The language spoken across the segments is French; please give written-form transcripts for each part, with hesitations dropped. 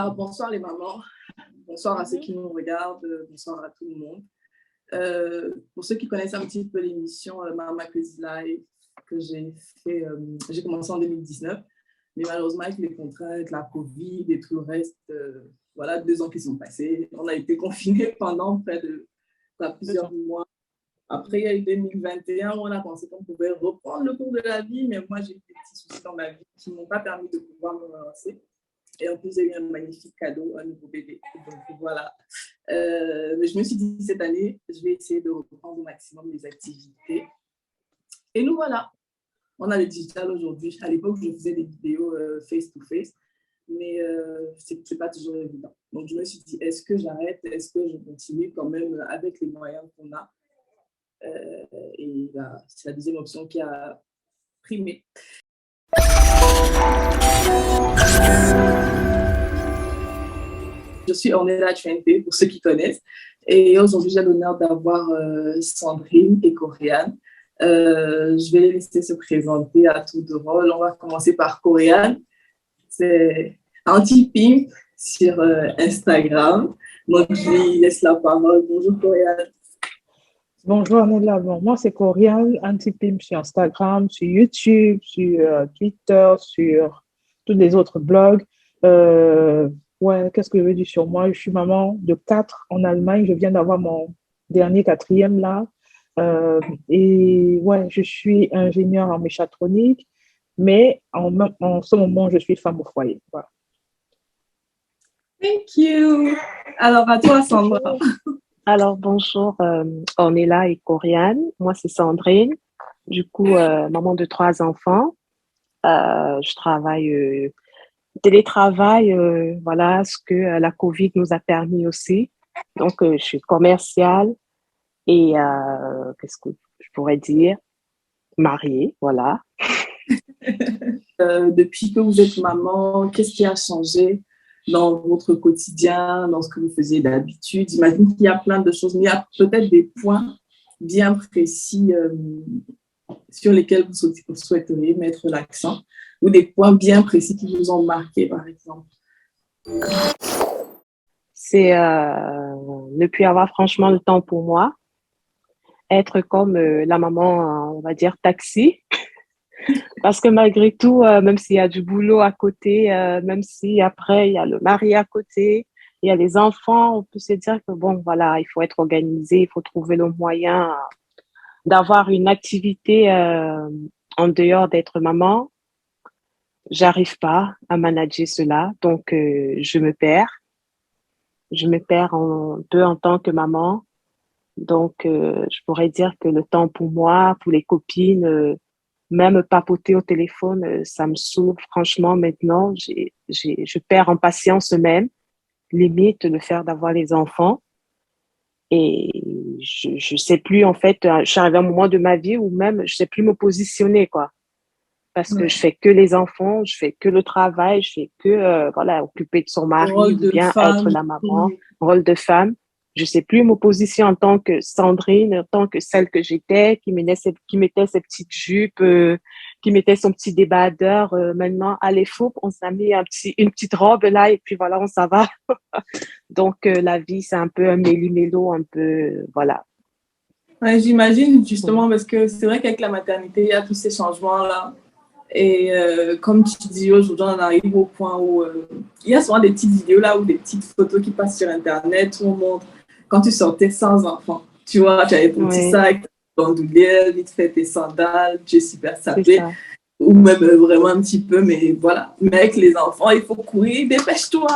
Alors, bonsoir les mamans, bonsoir à ceux qui nous regardent, bonsoir à tout le monde. Pour ceux qui connaissent un petit peu l'émission Mama Crazy Life que j'ai fait, j'ai commencé en 2019, mais malheureusement avec les contraintes, la Covid et tout le reste, voilà, 2 ans qui sont passés. On a été confinés pendant près de plusieurs mois. Après, il y a eu 2021 où on a pensé qu'on pouvait reprendre le cours de la vie, mais moi j'ai eu des petits soucis dans ma vie qui ne m'ont pas permis de pouvoir me relancer. Et en plus, j'ai eu un magnifique cadeau, un nouveau bébé. Donc voilà. Mais je me suis dit, cette année, je vais essayer de reprendre au maximum les activités. Et nous voilà. On a le digital aujourd'hui. À l'époque, je faisais des vidéos face-to-face, mais ce n'est pas toujours évident. Donc je me suis dit, est-ce que j'arrête? Est-ce que je continue quand même avec les moyens qu'on a? Et là, c'est la deuxième option qui a primé. Je suis Ornella Chuente, pour ceux qui connaissent. Et aujourd'hui, j'ai l'honneur d'avoir Sandrine et Coréane. Je vais les laisser se présenter à tour de rôle. On va commencer par Coréane. C'est Anti-Pimp sur Instagram. Donc, je lui laisse la parole. Bonjour Coréane. Bonjour Ornella. Bon, moi, c'est Coréane, Anti-Pimp sur Instagram, sur YouTube, sur Twitter, sur tous les autres blogs. Ouais, qu'est-ce que je veux dire sur moi? Je suis maman de 4 en Allemagne. Je viens d'avoir mon dernier 4e là. Et ouais, je suis ingénieure en méchatronique, mais en ce moment, je suis femme au foyer. Voilà. Thank you. Alors, à toi, Sandra. Alors, bonjour, Ornella et Coréane. Moi, c'est Sandrine. Du coup, maman de 3 enfants. Je travaille télétravail, voilà ce que la Covid nous a permis aussi. Donc, je suis commerciale et qu'est-ce que je pourrais dire? Mariée, voilà. Depuis que vous êtes maman, qu'est-ce qui a changé dans votre quotidien, dans ce que vous faisiez d'habitude? J'imagine qu'il y a plein de choses, mais il y a peut-être des points bien précis sur lesquels vous souhaiteriez mettre l'accent, ou des points bien précis qui vous ont marqué, par exemple. C'est ne plus avoir franchement le temps pour moi, être comme la maman, on va dire, taxi. Parce que malgré tout, même s'il y a du boulot à côté, même si après il y a le mari à côté, il y a les enfants, on peut se dire que bon, voilà, il faut être organisé, il faut trouver le moyen d'avoir une activité en dehors d'être maman. J'arrive pas à manager cela, donc je me perds. Je me perds en tant que maman. Donc, je pourrais dire que le temps pour moi, pour les copines, même papoter au téléphone, ça me saoule. Franchement, maintenant, je perds en patience même, limite le fait d'avoir les enfants. Et je sais plus, en fait, je suis arrivée à un moment de ma vie où même je sais plus me positionner, quoi. Parce que je fais que les enfants, je fais que le travail, je fais que, voilà, occuper de son mari ou bien être la maman, rôle de femme. Je sais plus me positionner en tant que Sandrine, en tant que celle que j'étais, qui mettait ses petites jupes, qui mettait son petit débardeur. Maintenant, allez, fou, on s'est mis une petite robe là et puis voilà, on s'en va. Donc, la vie, c'est un peu un méli-mélo, un peu, voilà. Ouais, j'imagine justement parce que c'est vrai qu'avec la maternité, il y a tous ces changements-là. Et comme tu dis, aujourd'hui, on arrive au point où il y a souvent des petites vidéos là ou des petites photos qui passent sur Internet où on montre quand tu sortais sans enfant. Tu vois, tu avais ton petit sac, ton bandoulière, vite fait tes sandales, tu es super sapé. Ou même vraiment un petit peu, mais voilà. Mais avec les enfants, il faut courir, dépêche-toi,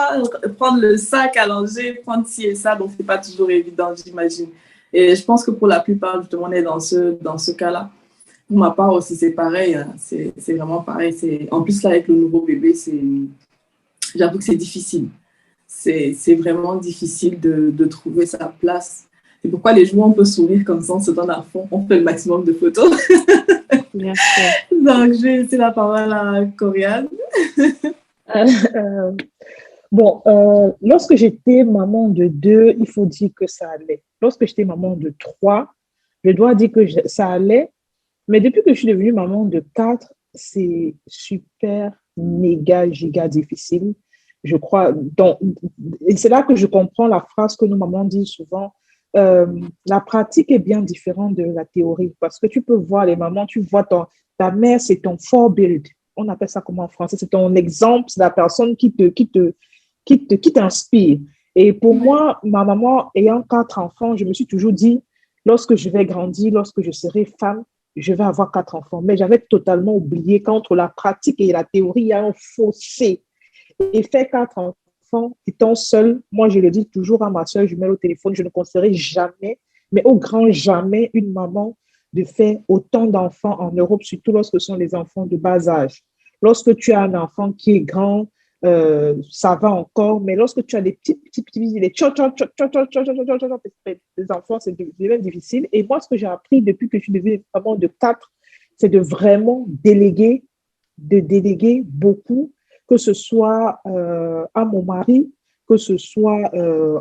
prendre le sac, allonger, prendre ci et ça. Donc, c'est pas toujours évident, j'imagine. Et je pense que pour la plupart, justement, on est dans ce cas-là. Pour ma part aussi, c'est pareil. Hein. C'est vraiment pareil. En plus, là, avec le nouveau bébé, j'avoue que c'est difficile. C'est vraiment difficile de trouver sa place. C'est pourquoi les jours, on peut sourire comme ça, on se donne à fond, on fait le maximum de photos. Bien sûr. Donc, je vais laisser la parole à Coréane. Lorsque j'étais maman de 2, il faut dire que ça allait. Lorsque j'étais maman de 3, je dois dire que ça allait. Mais depuis que je suis devenue maman de 4, c'est super, méga, giga difficile. je crois. Et c'est là que je comprends la phrase que nos mamans disent souvent. La pratique est bien différente de la théorie parce que tu peux voir les mamans, tu vois ta mère, c'est ton forbuild. On appelle ça comment en français? C'est ton exemple, c'est la personne qui t'inspire. Et pour moi, ma maman, ayant 4 enfants, je me suis toujours dit, lorsque je vais grandir, lorsque je serai femme, je vais avoir 4 enfants. Mais j'avais totalement oublié qu'entre la pratique et la théorie, il y a un fossé. Et faire 4 enfants, étant seule, moi, je le dis toujours à ma soeur jumelle au téléphone, je ne conseillerais jamais, mais au grand jamais, une maman de faire autant d'enfants en Europe, surtout lorsque ce sont les enfants de bas âge. Lorsque tu as un enfant qui est grand, ça va encore, mais lorsque tu as des petits, les enfants, c'est devient difficile. Et moi, ce que j'ai appris depuis que je suis devenue maman de 4, c'est de vraiment de déléguer beaucoup, que ce soit à mon mari, que ce soit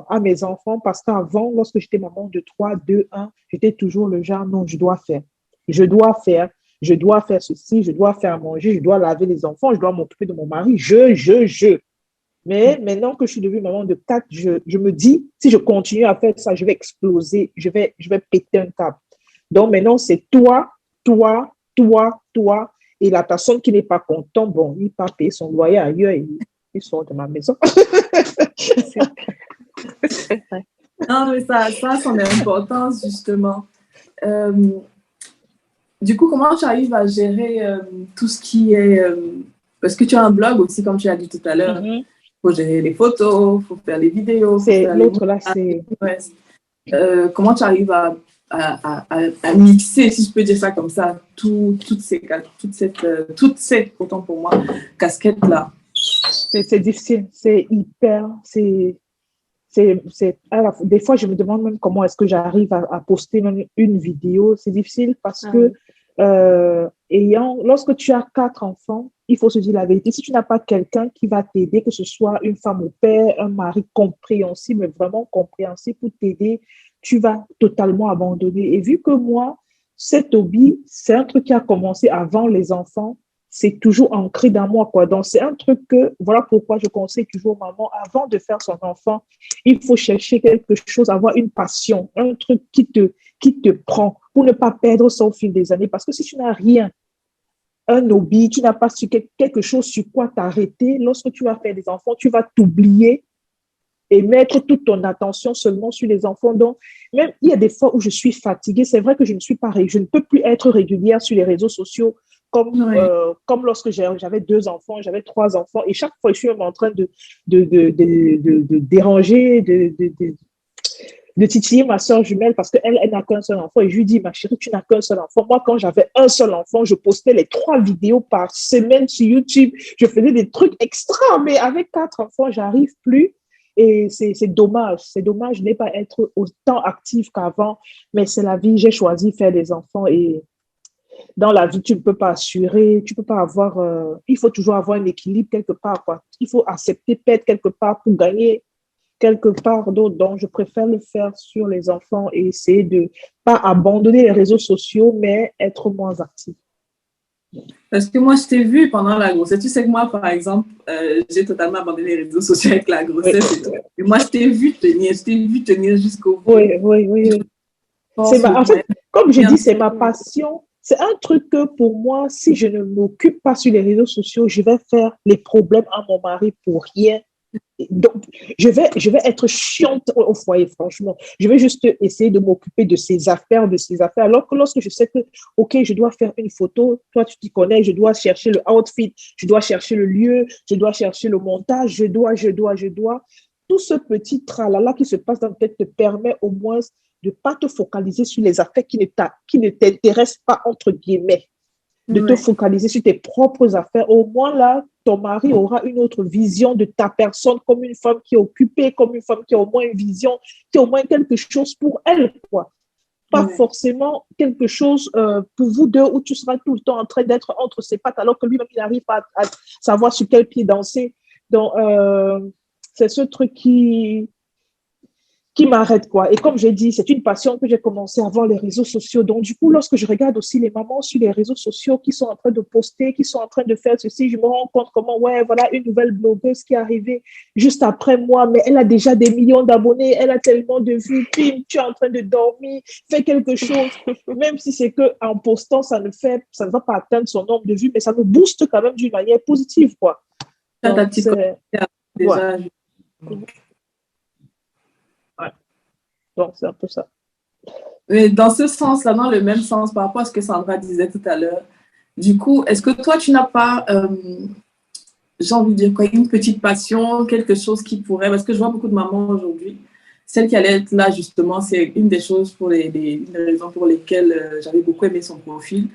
à mes enfants, parce qu'avant, lorsque j'étais maman de 3, 2, 1, j'étais toujours le genre, non, je dois faire, je dois faire ceci, je dois faire manger, je dois laver les enfants, je dois m'occuper de mon mari, je. Mais maintenant que je suis devenue maman de 4, je me dis, si je continue à faire ça, je vais exploser, je vais péter un câble. Donc maintenant, c'est toi. Et la personne qui n'est pas content, bon, il part payer son loyer ailleurs et il sort de ma maison. Non, mais ça a son importance, justement. Du coup, comment tu arrives à gérer tout ce qui est... parce que tu as un blog aussi, comme tu as dit tout à l'heure. Il faut gérer les photos, il faut faire les vidéos. L'autre là, c'est... Comment tu arrives à mixer, si je peux dire ça comme ça, toutes ces, autant pour moi, casquettes-là? C'est difficile, c'est hyper... des fois, je me demande même comment est-ce que j'arrive à poster même une vidéo. C'est difficile parce que lorsque tu as 4 enfants, il faut se dire la vérité. Si tu n'as pas quelqu'un qui va t'aider, que ce soit une femme au père, un mari compréhensible, mais vraiment compréhensible pour t'aider, tu vas totalement abandonner. Et vu que moi, cet hobby, c'est un truc qui a commencé avant les enfants, c'est toujours ancré dans moi, quoi. Donc, c'est un truc voilà pourquoi je conseille toujours maman, avant de faire son enfant, il faut chercher quelque chose, avoir une passion, un truc qui te prend pour ne pas perdre ça au fil des années. Parce que si tu n'as rien, un hobby, tu n'as pas su quelque chose sur quoi t'arrêter, lorsque tu vas faire des enfants, tu vas t'oublier et mettre toute ton attention seulement sur les enfants. Donc, même il y a des fois où je suis fatiguée. C'est vrai que je ne peux plus être régulière sur les réseaux sociaux comme lorsque j'avais 2 enfants, j'avais 3 enfants. Et chaque fois, je suis même en train de déranger, de titiller ma soeur jumelle parce qu'elle n'a qu'un seul enfant. Et je lui dis, ma chérie, tu n'as qu'un seul enfant. Moi, quand j'avais un seul enfant, je postais les 3 vidéos par semaine sur YouTube. Je faisais des trucs extra, mais avec 4 enfants, j'arrive plus. Et c'est dommage. C'est dommage de ne pas être autant active qu'avant. Mais c'est la vie. J'ai choisi de faire des enfants. Et dans la vie, tu ne peux pas assurer. Tu peux pas avoir... il faut toujours avoir un équilibre quelque part, quoi. Il faut accepter perdre quelque part pour gagner quelque part d'autre. Donc, je préfère le faire sur les enfants et essayer de pas abandonner les réseaux sociaux, mais être moins active. Parce que moi, je t'ai vu pendant la grossesse. Tu sais que moi, par exemple, j'ai totalement abandonné les réseaux sociaux avec la grossesse et tout. Et moi, je t'ai vu tenir jusqu'au bout. Oui. En fait, comme je dis, c'est ma passion. C'est un truc que pour moi, si je ne m'occupe pas sur les réseaux sociaux, je vais faire les problèmes à mon mari pour rien. Donc, je vais être chiante au foyer, franchement. Je vais juste essayer de m'occuper de ses affaires. Alors que lorsque je sais que, OK, je dois faire une photo, toi, tu t'y connais, je dois chercher le outfit, je dois chercher le lieu, je dois chercher le montage, je dois. Tout ce petit tralala qui se passe dans ta tête te permet au moins de ne pas te focaliser sur les affaires qui ne t'intéressent pas, entre guillemets. De te focaliser sur tes propres affaires. Au moins, là, ton mari aura une autre vision de ta personne comme une femme qui est occupée, comme une femme qui a au moins une vision, qui a au moins quelque chose pour elle, quoi. Pas forcément quelque chose pour vous deux où tu seras tout le temps en train d'être entre ses pattes alors que lui-même, il n'arrive pas à savoir sur quel pied danser. Donc, c'est ce truc qui qui m'arrête, quoi. Et comme j'ai dit, c'est une passion que j'ai commencé avant les réseaux sociaux. Donc, du coup, lorsque je regarde aussi les mamans sur les réseaux sociaux qui sont en train de poster, qui sont en train de faire ceci, je me rends compte comment, ouais, voilà une nouvelle blogueuse qui est arrivée juste après moi, mais elle a déjà des millions d'abonnés, elle a tellement de vues, puis tu es en train de dormir, fais quelque chose. Même si c'est que en postant, ça ne va pas atteindre son nombre de vues, mais ça me booste quand même d'une manière positive, quoi. Tu as ta Donc, petite c'est, communauté ouais. déjà. Ouais. Donc, c'est un peu ça. Mais dans ce sens-là, dans le même sens, par rapport à ce que Sandra disait tout à l'heure, du coup, est-ce que toi, tu n'as pas, j'ai envie de dire quoi, une petite passion, quelque chose qui pourrait, parce que je vois beaucoup de mamans aujourd'hui, celle qui allait être là, justement, c'est une des choses une des raisons pour lesquelles j'avais beaucoup aimé son profil.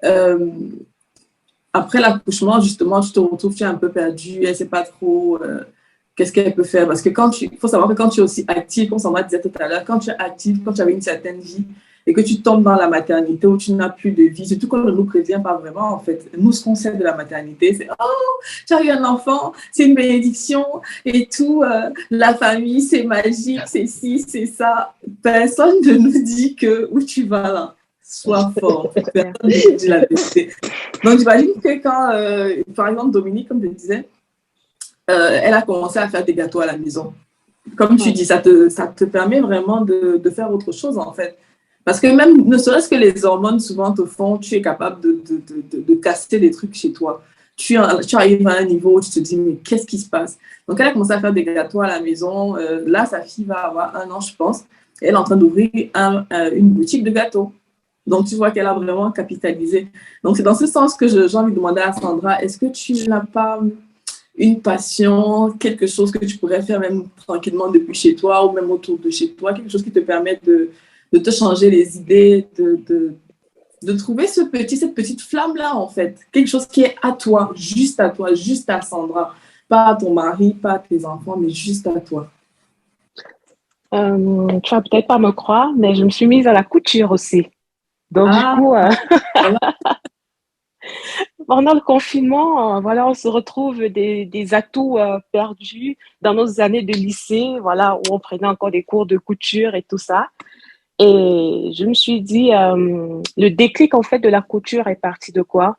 Euh, Après l'accouchement, justement, tu te retrouves, tu es un peu perdue, elle ne sait pas trop qu'est-ce qu'elle peut faire. Parce que il faut savoir que quand tu es aussi active, comme Sandra disait tout à l'heure, quand tu es active, quand tu avais une certaine vie et que tu tombes dans la maternité où tu n'as plus de vie, surtout qu'on ne nous prévient pas vraiment, en fait. Nous, ce qu'on sait de la maternité, c'est oh, tu as eu un enfant, c'est une bénédiction et tout, la famille, c'est magique, c'est ci, c'est ça. Personne ne nous dit que où tu vas là. Sois fort, en fait. Personne ne nous dit la vérité. Donc, j'imagine que quand, par exemple, Dominique, comme je disais, elle a commencé à faire des gâteaux à la maison. Comme tu dis, ça te permet vraiment de faire autre chose, en fait. Parce que même, ne serait-ce que les hormones, souvent, te font, tu es capable de casser des trucs chez toi. Tu arrives à un niveau où tu te dis, mais qu'est-ce qui se passe? Donc, elle a commencé à faire des gâteaux à la maison. Là, sa fille va avoir 1 an, je pense. Et elle est en train d'ouvrir une boutique de gâteaux. Donc, tu vois qu'elle a vraiment capitalisé. Donc, c'est dans ce sens que j'ai envie de demander à Sandra, est-ce que tu n'as pas une passion, quelque chose que tu pourrais faire même tranquillement depuis chez toi ou même autour de chez toi, quelque chose qui te permet de te changer les idées, de trouver cette petite flamme-là, en fait. Quelque chose qui est à toi, juste à Sandra. Pas à ton mari, pas à tes enfants, mais juste à toi. Tu vas peut-être pas me croire, mais je me suis mise à la couture aussi. Donc, du Ah, coup, voilà. pendant le confinement, voilà, on se retrouve des atouts perdus dans nos années de lycée, voilà, où on prenait encore des cours de couture et tout ça. Et je me suis dit, le déclic en fait de la couture est parti de quoi?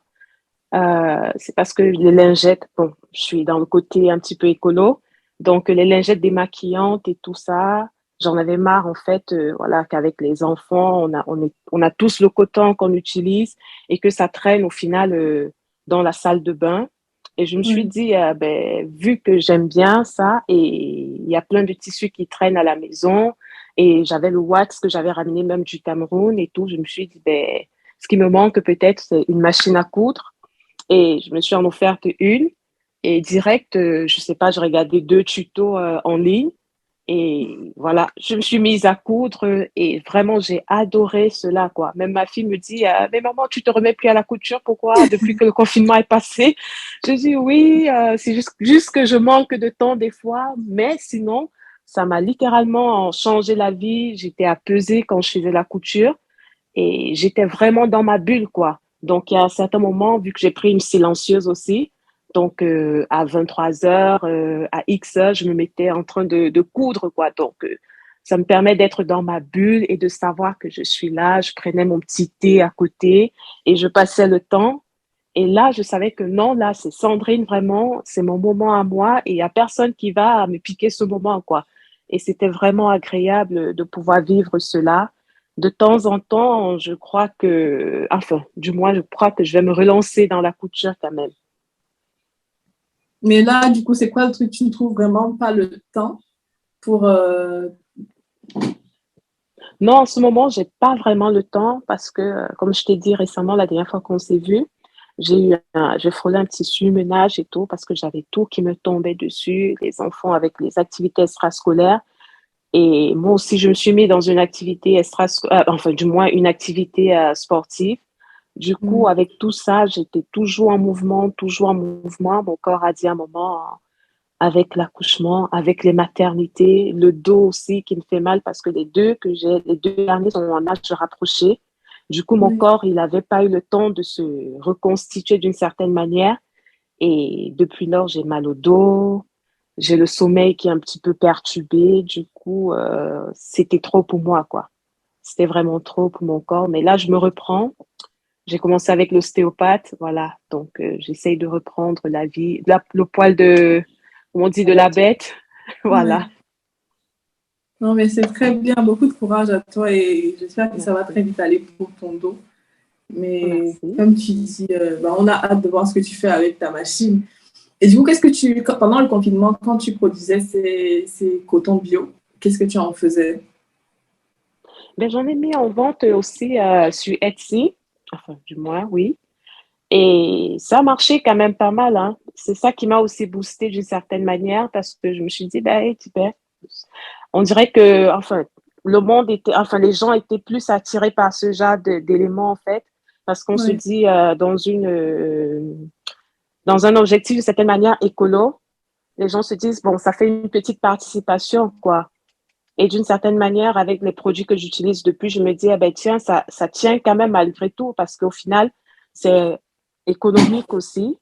C'est parce que les lingettes, bon, je suis dans le côté un petit peu écolo, donc les lingettes démaquillantes et tout ça, j'en avais marre en fait, voilà, qu'avec les enfants, on a tous le coton qu'on utilise et que ça traîne au final dans la salle de bain. Et je me suis Oui. dit, ben, vu que j'aime bien ça et il y a plein de tissus qui traînent à la maison et j'avais le wax que j'avais ramené même du Cameroun et tout, je me suis dit, ben, ce qui me manque peut-être, c'est une machine à coudre. Et je me suis en offerte une. Et direct, je sais pas, je regardais 2 tutos en ligne. Et voilà, je me suis mise à coudre et vraiment, j'ai adoré cela, quoi. Même ma fille me dit, mais maman, tu te remets plus à la couture, pourquoi, depuis que le confinement est passé? Je dis oui, c'est juste que je manque de temps des fois, mais sinon, ça m'a littéralement changé la vie. J'étais apaisée quand je faisais la couture et j'étais vraiment dans ma bulle, quoi. Donc, il y a un certain moment, vu que j'ai pris une silencieuse aussi, donc à 23 heures, à X heures, je me mettais en train de coudre, quoi. Donc, ça me permet d'être dans ma bulle et de savoir que je suis là. Je prenais mon petit thé à côté et je passais le temps. Et là, je savais que non, là, c'est Sandrine, vraiment, c'est mon moment à moi et il n'y a personne qui va me piquer ce moment, quoi. Et c'était vraiment agréable de pouvoir vivre cela. De temps en temps, je crois que, enfin, du moins, je crois que je vais me relancer dans la couture quand même. Mais là, du coup, c'est quoi le truc? Tu ne trouves vraiment pas le temps pour... Non, en ce moment, j'ai pas vraiment le temps parce que, comme je t'ai dit récemment, la dernière fois qu'on s'est vu, j'ai frôlé un petit surmenage et tout parce que j'avais tout qui me tombait dessus, les enfants avec les activités extrascolaires. Et moi aussi, je me suis mis dans une activité enfin, du moins, une activité sportive. Du coup, Mm. avec tout ça, j'étais toujours en mouvement, toujours en mouvement. Mon corps a dit à un moment, avec l'accouchement, avec les maternités, le dos aussi qui me fait mal parce que les deux derniers sont en âge rapproché. Du coup, mon Oui. corps, il n'avait pas eu le temps de se reconstituer d'une certaine manière. Et depuis lors, j'ai mal au dos, j'ai le sommeil qui est un petit peu perturbé. Du coup, c'était trop pour moi, quoi. C'était vraiment trop pour mon corps. Mais là, je me reprends. J'ai commencé avec l'ostéopathe, voilà. Donc, j'essaye de reprendre la vie, le poil de, comment on dit, de la bête. Voilà. Ouais. Non, mais c'est très bien. Beaucoup de courage à toi et j'espère que ça va Merci. très vite aller pour ton dos. Mais Merci. comme tu dis, on a hâte de voir ce que tu fais avec ta machine. Et du coup, pendant le confinement, quand tu produisais ces cotons bio, qu'est-ce que tu en faisais? Ben, j'en ai mis en vente aussi sur Etsy. Enfin, du moins, oui. Et ça a marché quand même pas mal, hein. C'est ça qui m'a aussi boosté d'une certaine manière parce que je me suis dit, ben, ben, on dirait que, enfin, les gens étaient plus attirés par ce genre d'éléments, en fait, parce qu'on se Ouais. dit, dans un objectif d'une certaine manière écolo, les gens se disent, bon, ça fait une petite participation, quoi. Et d'une certaine manière, avec les produits que j'utilise depuis, je me dis, eh ben, tiens, ça tient quand même malgré tout, parce qu'au final, c'est économique aussi,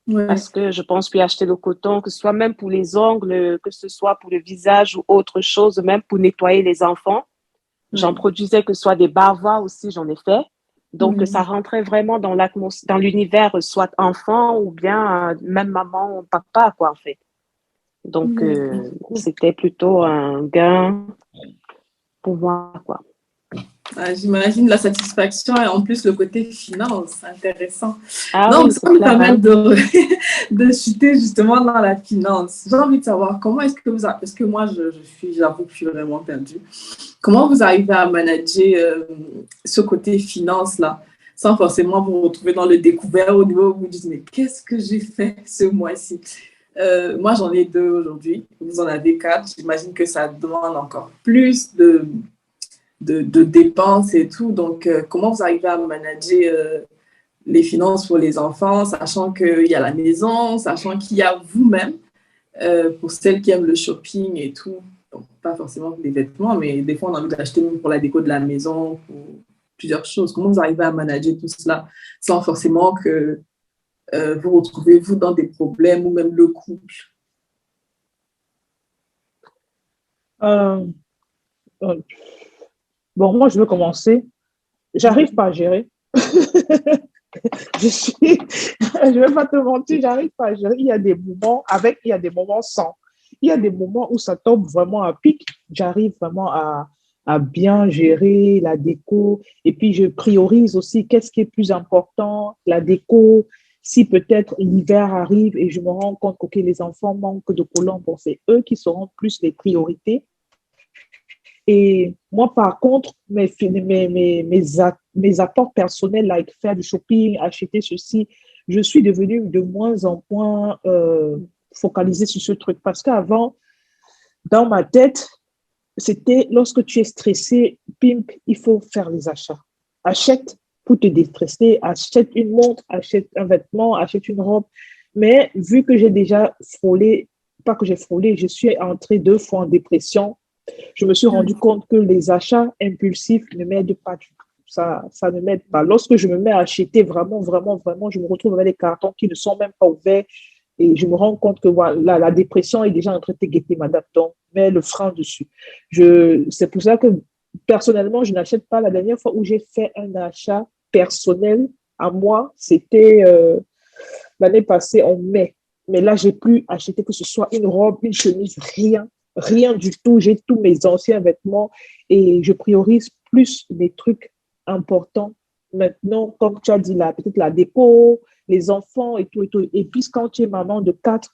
Ouais. parce que je pense puis acheter le coton, que ce soit même pour les ongles, que ce soit pour le visage ou autre chose, même pour nettoyer les enfants. J'en Ouais. produisais que ce soit des bavoirs aussi, j'en ai fait. Donc, ça Ouais. rentrait vraiment dans l'univers, soit enfant ou bien même maman ou papa, quoi, en fait. Donc, D'accord. c'était plutôt un gain pour moi, quoi. Ah, j'imagine la satisfaction et en plus le côté finance, intéressant. Ah Donc, oui, ça c'est me clair, permet hein. de chuter justement dans la finance. J'ai envie de savoir comment est-ce que parce que moi, j'avoue que je suis vraiment perdue. Comment vous arrivez à manager ce côté finance-là, sans forcément vous retrouver dans le découvert au niveau où vous dites, mais qu'est-ce que j'ai fait ce mois-ci? Moi, j'en ai 2 aujourd'hui. Vous en avez 4. J'imagine que ça demande encore plus de dépenses et tout. Donc, comment vous arrivez à manager les finances pour les enfants, sachant qu'il y a la maison, sachant qu'il y a vous-même, pour celles qui aiment le shopping et tout. Donc, pas forcément pour des vêtements, mais des fois, on a envie d'acheter même pour la déco de la maison, pour plusieurs choses. Comment vous arrivez à manager tout cela sans forcément que vous retrouvez vous dans des problèmes ou même le couple? Euh, euh, bon, moi, je veux commencer. J'arrive pas à gérer. Je vais pas te mentir, j'arrive pas à gérer. Il y a des moments avec, il y a des moments sans. Il y a des moments où ça tombe vraiment à pic. J'arrive vraiment à bien gérer la déco. Et puis, je priorise aussi qu'est-ce qui est plus important, la déco. Si peut-être l'hiver arrive et je me rends compte que okay, les enfants manquent de collants, bon, c'est eux qui seront plus les priorités. Et moi, par contre, mes apports personnels, like faire du shopping, acheter ceci, je suis devenue de moins en moins focalisée sur ce truc. Parce qu'avant, dans ma tête, c'était lorsque tu es stressé, pimp, il faut faire les achats. Achète pour te déstresser, achète une montre, achète un vêtement, achète une robe. Mais vu que j'ai déjà frôlé, pas que j'ai frôlé, je suis entrée 2 fois en dépression, je me suis rendu compte que les achats impulsifs ne m'aident pas du tout. Ça ne m'aide pas. Lorsque je me mets à acheter vraiment, vraiment, vraiment, je me retrouve avec des cartons qui ne sont même pas ouverts et je me rends compte que voilà, la dépression est déjà en train de guetter madame. Donc, mets le frein dessus. C'est pour ça que personnellement, je n'achète pas. La dernière fois où j'ai fait un achat personnel à moi, c'était l'année passée en mai. Mais là, j'ai plus acheté que ce soit une robe, une chemise, rien. Rien du tout. J'ai tous mes anciens vêtements et je priorise plus les trucs importants. Maintenant, comme tu as dit là, peut-être la déco, les enfants et tout et tout. Et puis, quand tu es maman de 4,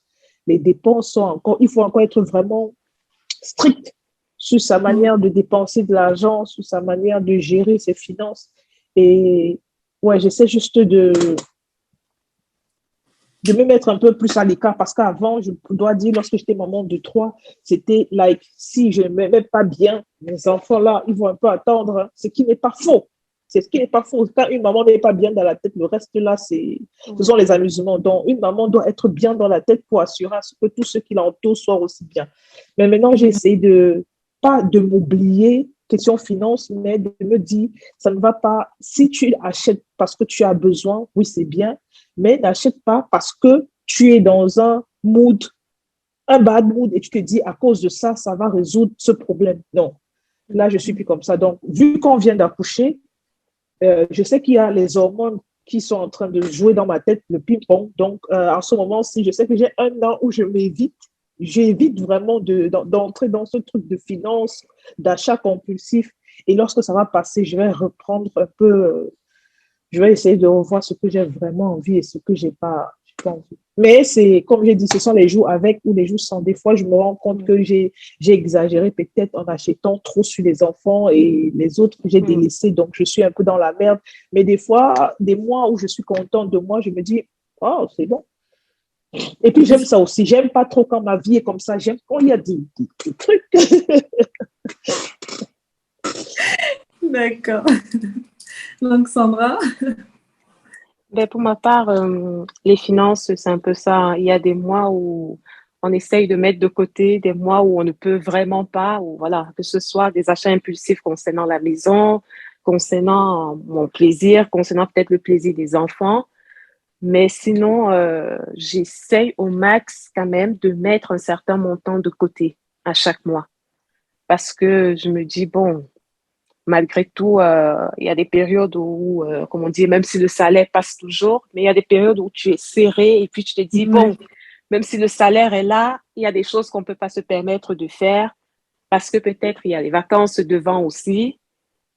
les dépenses sont encore, il faut encore être vraiment strict sur sa manière de dépenser de l'argent, sur sa manière de gérer ses finances. Et ouais, j'essaie juste de me mettre un peu plus à l'écart parce qu'avant, je dois dire, lorsque j'étais maman de 3, c'était like, si je ne me mets pas bien, mes enfants là, ils vont un peu attendre, ce qui n'est pas faux. C'est ce qui n'est pas faux. Quand une maman n'est pas bien dans la tête, le reste là, ce sont les amusements. Donc, une maman doit être bien dans la tête pour assurer à ce que tous ceux qui l'entourent soient aussi bien. Mais maintenant, j'ai essayé pas de m'oublier, question finance, mais de me dire, ça ne va pas. Si tu achètes parce que tu as besoin, oui, c'est bien, mais n'achète pas parce que tu es dans un mood un bad mood et tu te dis, à cause de ça, ça va résoudre ce problème. Non, là, je suis plus comme ça. Donc, vu qu'on vient d'accoucher, je sais qu'il y a les hormones qui sont en train de jouer dans ma tête, le ping-pong. Donc, en ce moment-ci, je sais que j'ai un an où j'évite vraiment d'entrer dans ce truc de finance, d'achat compulsif. Et lorsque ça va passer, je vais reprendre un peu, je vais essayer de revoir ce que j'ai vraiment envie et ce que j'ai pas envie. Mais c'est, comme j'ai dit, ce sont les jours avec ou les jours sans. Des fois, je me rends compte que j'ai exagéré peut-être en achetant trop sur les enfants et les autres que j'ai délaissés. Donc, je suis un peu dans la merde. Mais des fois, des mois où je suis contente de moi, je me dis, oh, c'est bon. Et puis, j'aime ça aussi. J'aime pas trop quand ma vie est comme ça. J'aime quand il y a des trucs. D'accord. Donc, Sandra? Ben, pour ma part, les finances, c'est un peu ça, hein. Il y a des mois où on essaye de mettre de côté, des mois où on ne peut vraiment pas, ou voilà, que ce soit des achats impulsifs concernant la maison, concernant mon plaisir, concernant peut-être le plaisir des enfants. Mais sinon, j'essaye au max quand même de mettre un certain montant de côté à chaque mois. Parce que je me dis, bon, malgré tout, il y a des périodes où, comme on dit, même si le salaire passe toujours, mais il y a des périodes où tu es serré et puis tu te dis, bon, même si le salaire est là, il y a des choses qu'on ne peut pas se permettre de faire parce que peut-être il y a les vacances devant aussi.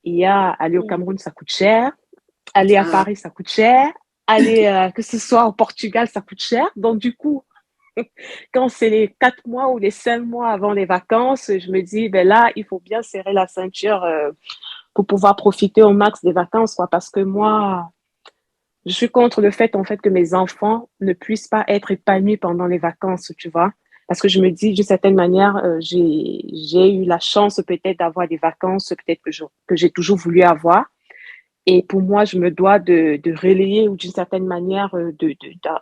Il y a aller au Cameroun, ça coûte cher. Aller à Paris, ça coûte cher. Aller, que ce soit au Portugal, ça coûte cher. Donc, du coup, quand c'est les 4 mois ou les 5 mois avant les vacances, je me dis, ben là, il faut bien serrer la ceinture pour pouvoir profiter au max des vacances, quoi. Parce que moi, je suis contre le fait, en fait, que mes enfants ne puissent pas être épanouis pendant les vacances, tu vois. Parce que je me dis, d'une certaine manière, j'ai eu la chance peut-être d'avoir des vacances, peut-être que j'ai toujours voulu avoir. Et pour moi, je me dois de relayer ou d'une certaine manière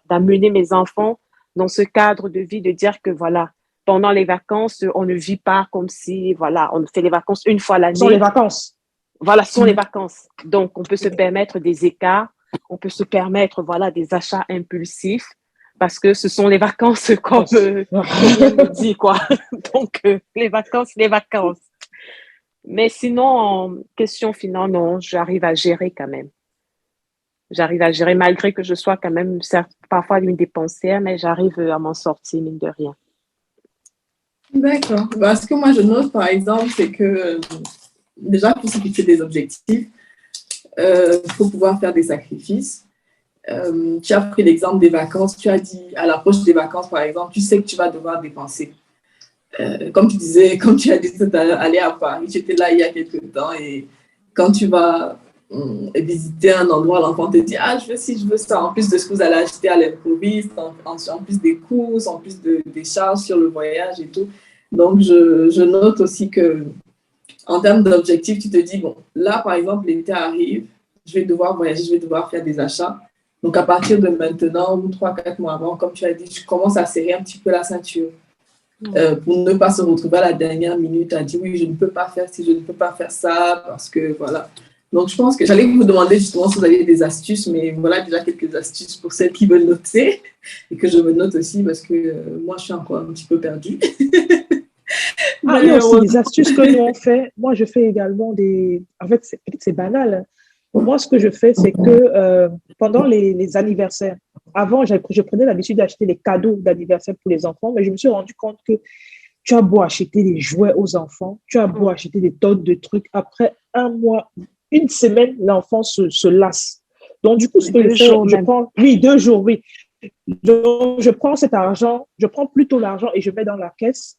d'amener mes enfants dans ce cadre de vie, de dire que voilà, pendant les vacances, on ne vit pas comme si, voilà, on fait les vacances une fois Ce sont les l'année. vacances. Voilà, ce sont les vacances. Donc, on peut se permettre des écarts, on peut se permettre, voilà, des achats impulsifs parce que ce sont les vacances comme on me dit, quoi. Donc, les vacances, les vacances. Mais sinon, en question finale, non, j'arrive à gérer quand même. J'arrive à gérer malgré que je sois quand même parfois une dépensière, mais j'arrive à m'en sortir, mine de rien. D'accord. Ce que moi, je note, par exemple, c'est que déjà, pour se fixer des objectifs, il faut pouvoir faire des sacrifices. Tu as pris l'exemple des vacances. Tu as dit, à l'approche des vacances, par exemple, tu sais que tu vas devoir dépenser. Comme tu disais, comme tu as dit tout à l'heure, aller à Paris, tu étais là il y a quelques temps et quand tu vas visiter un endroit, l'enfant te dit, ah, je veux ci, je veux ça, en plus de ce que vous allez acheter à l'improviste, en plus des courses, en plus des charges sur le voyage et tout. Donc, je note aussi que en termes d'objectifs, tu te dis, bon, là, par exemple, l'été arrive, je vais devoir voyager, je vais devoir faire des achats. Donc, à partir de maintenant, ou 3-4 mois avant, comme tu as dit, je commence à serrer un petit peu la ceinture. Pour ne pas se retrouver à la dernière minute à dire, oui, je ne peux pas faire ci, je ne peux pas faire ça, parce que voilà. Donc, je pense que j'allais vous demander justement si vous aviez des astuces, mais voilà déjà quelques astuces pour celles qui veulent noter et que je me note aussi parce que moi, je suis encore un petit peu perdue. Ah, il y a aussi des astuces que nous on fait. Moi, je fais également des. En fait, c'est banal, hein. Moi, ce que je fais, c'est que pendant les anniversaires, avant, je prenais l'habitude d'acheter des cadeaux d'anniversaire pour les enfants, mais je me suis rendu compte que tu as beau acheter des jouets aux enfants, tu as beau acheter des tonnes de trucs. Après un mois, une semaine, l'enfant se lasse. Donc, du coup, ce que je fais, je prends, oui, 2 jours, oui. Donc, je prends cet argent, je prends plutôt l'argent et je mets dans la caisse.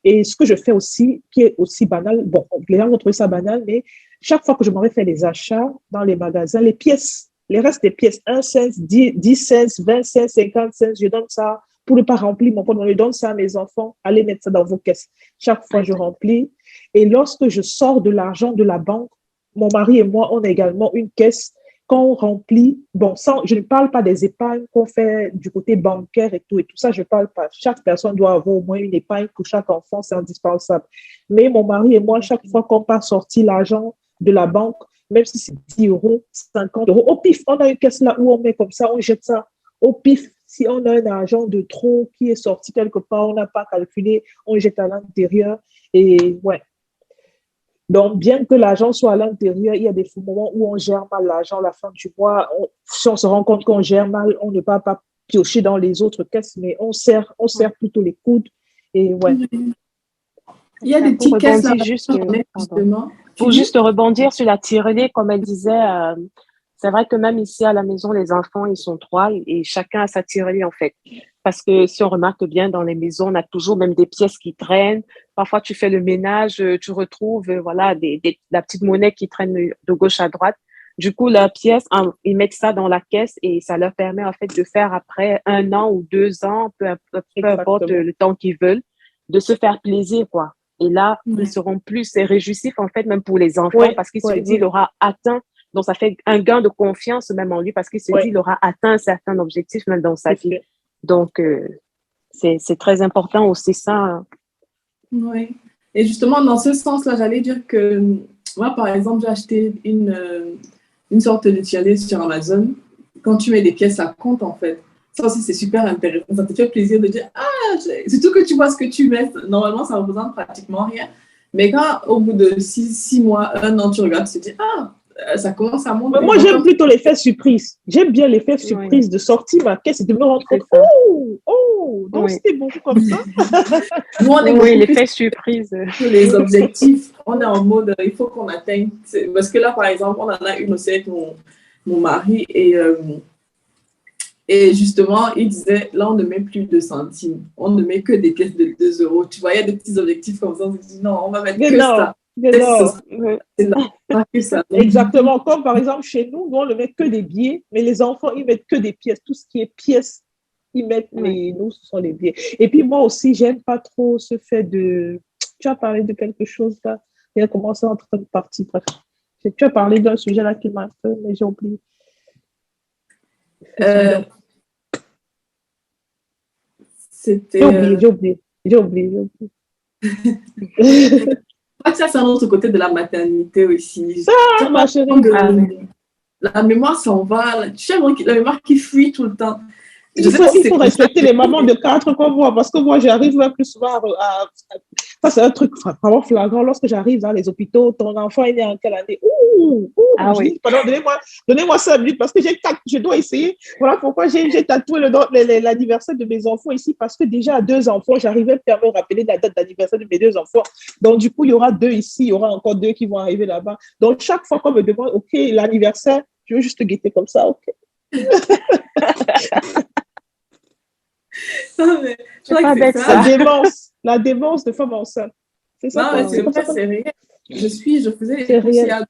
Et ce que je fais aussi, qui est aussi banal, bon, les gens vont trouver ça banal, mais chaque fois que je m'en vais faire les achats dans les magasins, les pièces, les restes des pièces, 1 cent, 10 cents, 20 cents, 50 cents, je donne ça pour ne pas remplir mon porte-monnaie, je donne ça à mes enfants, allez mettre ça dans vos caisses. Chaque fois, je remplis. Et lorsque je sors de l'argent de la banque, mon mari et moi, on a également une caisse qu'on remplit. Bon, je ne parle pas des épargnes qu'on fait du côté bancaire et tout ça, je ne parle pas. Chaque personne doit avoir au moins une épargne pour chaque enfant, c'est indispensable. Mais mon mari et moi, chaque fois qu'on part sortir l'argent de la banque, même si c'est 10 euros, 50 euros, au pif, on a une caisse là où on met comme ça, on jette ça au pif. Si on a un argent de trop qui est sorti quelque part, on n'a pas calculé, on jette à l'intérieur. Et ouais. Donc, bien que l'argent soit à l'intérieur, il y a des moments où on gère mal l'argent à la fin du mois. Si on se rend compte qu'on gère mal, on ne va pas piocher dans les autres caisses, mais on serre plutôt les coudes. Et ouais. Il y a des petites caisses là, justement. Pour juste rebondir sur la tirelire, comme elle disait, c'est vrai que même ici à la maison, les enfants, ils sont 3 et chacun a sa tirelire en fait. Parce que si on remarque bien dans les maisons, on a toujours même des pièces qui traînent. Parfois, tu fais le ménage, tu retrouves voilà la petite monnaie qui traîne de gauche à droite. Du coup, la pièce, ils mettent ça dans la caisse et ça leur permet en fait de faire après 1 an ou 2 ans, peu importe le temps qu'ils veulent, de se faire plaisir quoi. Et là, ils seront plus réjouissifs en fait même pour les enfants parce qu'ils se disent il aura atteint. Donc, ça fait un gain de confiance même en lui parce qu'il se dit il aura atteint un certain objectif même dans sa vie. Donc, c'est très important aussi ça. Oui. Et justement, dans ce sens-là, j'allais dire que moi, par exemple, j'ai acheté une sorte de tirelire sur Amazon. Quand tu mets des pièces, ça compte en fait. Ça aussi, c'est super intéressant. Ça te fait plaisir de dire surtout que tu vois ce que tu mets. Normalement, ça ne représente pratiquement rien. Mais quand, au bout de 6 mois, 1 an, tu regardes, tu te dis ça commence à monter. Mais moi, j'aime plutôt l'effet surprise. J'aime bien l'effet surprise de sortir ma caisse et de me rendre compte. Donc c'était beaucoup comme ça. Nous, on est l'effet surprise. Les objectifs, on est en mode, il faut qu'on atteigne. Parce que là, par exemple, on en a une aussi avec mon mari et justement, il disait, là, on ne met plus de centimes. On ne met que des pièces de 2 euros. Tu vois, il y a des petits objectifs comme ça. On se dit, non, on va mettre que ça. C'est ça. Exactement. Comme par exemple, chez nous, on ne met que des billets, mais les enfants, ils mettent que des pièces. Tout ce qui est pièces, ils mettent, nous, ce sont les billets. Et puis moi aussi, j'aime pas trop ce fait de... Tu as parlé de quelque chose là. Il a commencé entre une partie. Bref. Tu as parlé d'un sujet là qui m'a fait, mais j'ai oublié. C'était... J'ai oublié. Je crois que ça, c'est un autre côté de la maternité aussi. Ma chérie. La mémoire s'en va. Tu sais, la mémoire qui fuit tout le temps. Il faut respecter les mamans de 4 comme moi, parce que moi, j'arrive plus souvent à... Ça, c'est un truc vraiment flagrant. Lorsque j'arrive dans les hôpitaux, ton enfant est né en quelle année? Oui. Pardon, donnez-moi 5 minutes parce que je dois essayer. Voilà pourquoi j'ai tatoué l'anniversaire de mes enfants ici, parce que déjà à 2 enfants, j'arrivais à me rappeler la date d'anniversaire de mes 2 enfants. Donc, du coup, il y aura 2 ici, il y aura encore 2 qui vont arriver là-bas. Donc, chaque fois qu'on me demande, OK, l'anniversaire, je veux juste te guetter comme ça, OK. Non, mais je crois que c'est ça. La démence de femme enceinte. C'est ça. Non, mais c'est vrai, c'est réel. Je faisais les courses,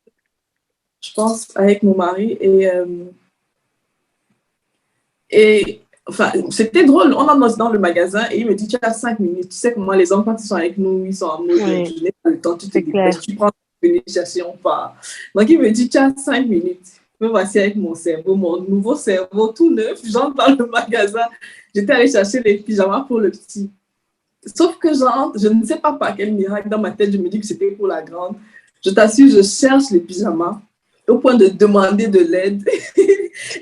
je pense, avec mon mari et enfin, c'était drôle. On entre dans le magasin et il me dit, tu as 5 minutes. Tu sais comment les hommes, quand ils sont avec nous, ils sont en mode, je n'ai pas le temps, tu te dépêches, tu prends une initiation, on part. Donc, il me dit, tu as 5 minutes. Me voici avec mon cerveau, mon nouveau cerveau tout neuf. J'entre dans le magasin. J'étais allée chercher les pyjamas pour le petit. Sauf que j'entre, je ne sais pas par quel miracle dans ma tête, je me dis que c'était pour la grande. Je t'assure, je cherche les pyjamas au point de demander de l'aide.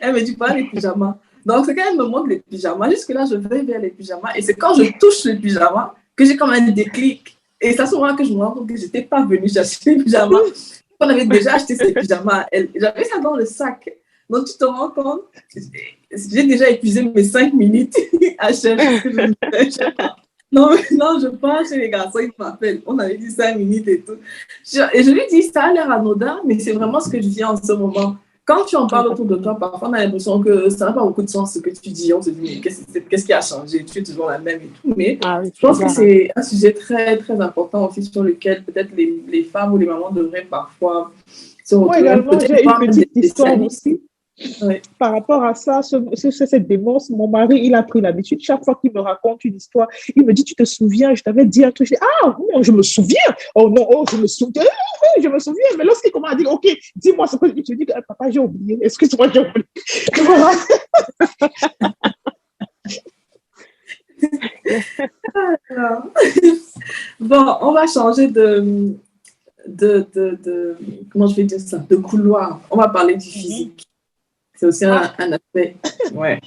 Elle me dit pas les pyjamas. Donc, c'est quand elle me montre les pyjamas. Jusque-là, je vais vers les pyjamas. Et c'est quand je touche les pyjamas que j'ai comme un déclic. Et c'est à ce moment que je me rends compte que je n'étais pas venue chercher les pyjamas. On avait déjà acheté ces pyjamas. J'avais ça dans le sac. Donc, tu te rends compte, j'ai déjà épuisé mes 5 minutes à chercher ce que je ne sais pas. Non, je pars chez les garçons, ils m'appellent. On avait dit 5 minutes et tout. Et je lui dis, ça a l'air anodin, mais c'est vraiment ce que je dis en ce moment. Quand tu en parles autour de toi, parfois on a l'impression que ça n'a pas beaucoup de sens ce que tu dis. On se dit, mais qu'est-ce qui a changé? Tu es toujours la même et tout. Mais je pense que c'est un sujet très, très important aussi sur lequel peut-être les femmes ou les mamans devraient parfois se retrouver. Moi également, j'ai une petite histoire aussi. Par rapport à ça, cette démence, mon mari, il a pris l'habitude. Chaque fois qu'il me raconte une histoire, il me dit, tu te souviens, je t'avais dit un truc. Je dis, non, je me souviens. Oh non, je me souviens. Je me souviens. Mais lorsqu'il commence à dire, OK, dis-moi ce que tu dis, papa, j'ai oublié. Excuse-moi, j'ai oublié. Bon, on va changer de comment je vais dire ça, de couloir. On va parler du physique. C'est aussi un aspect. Ouais.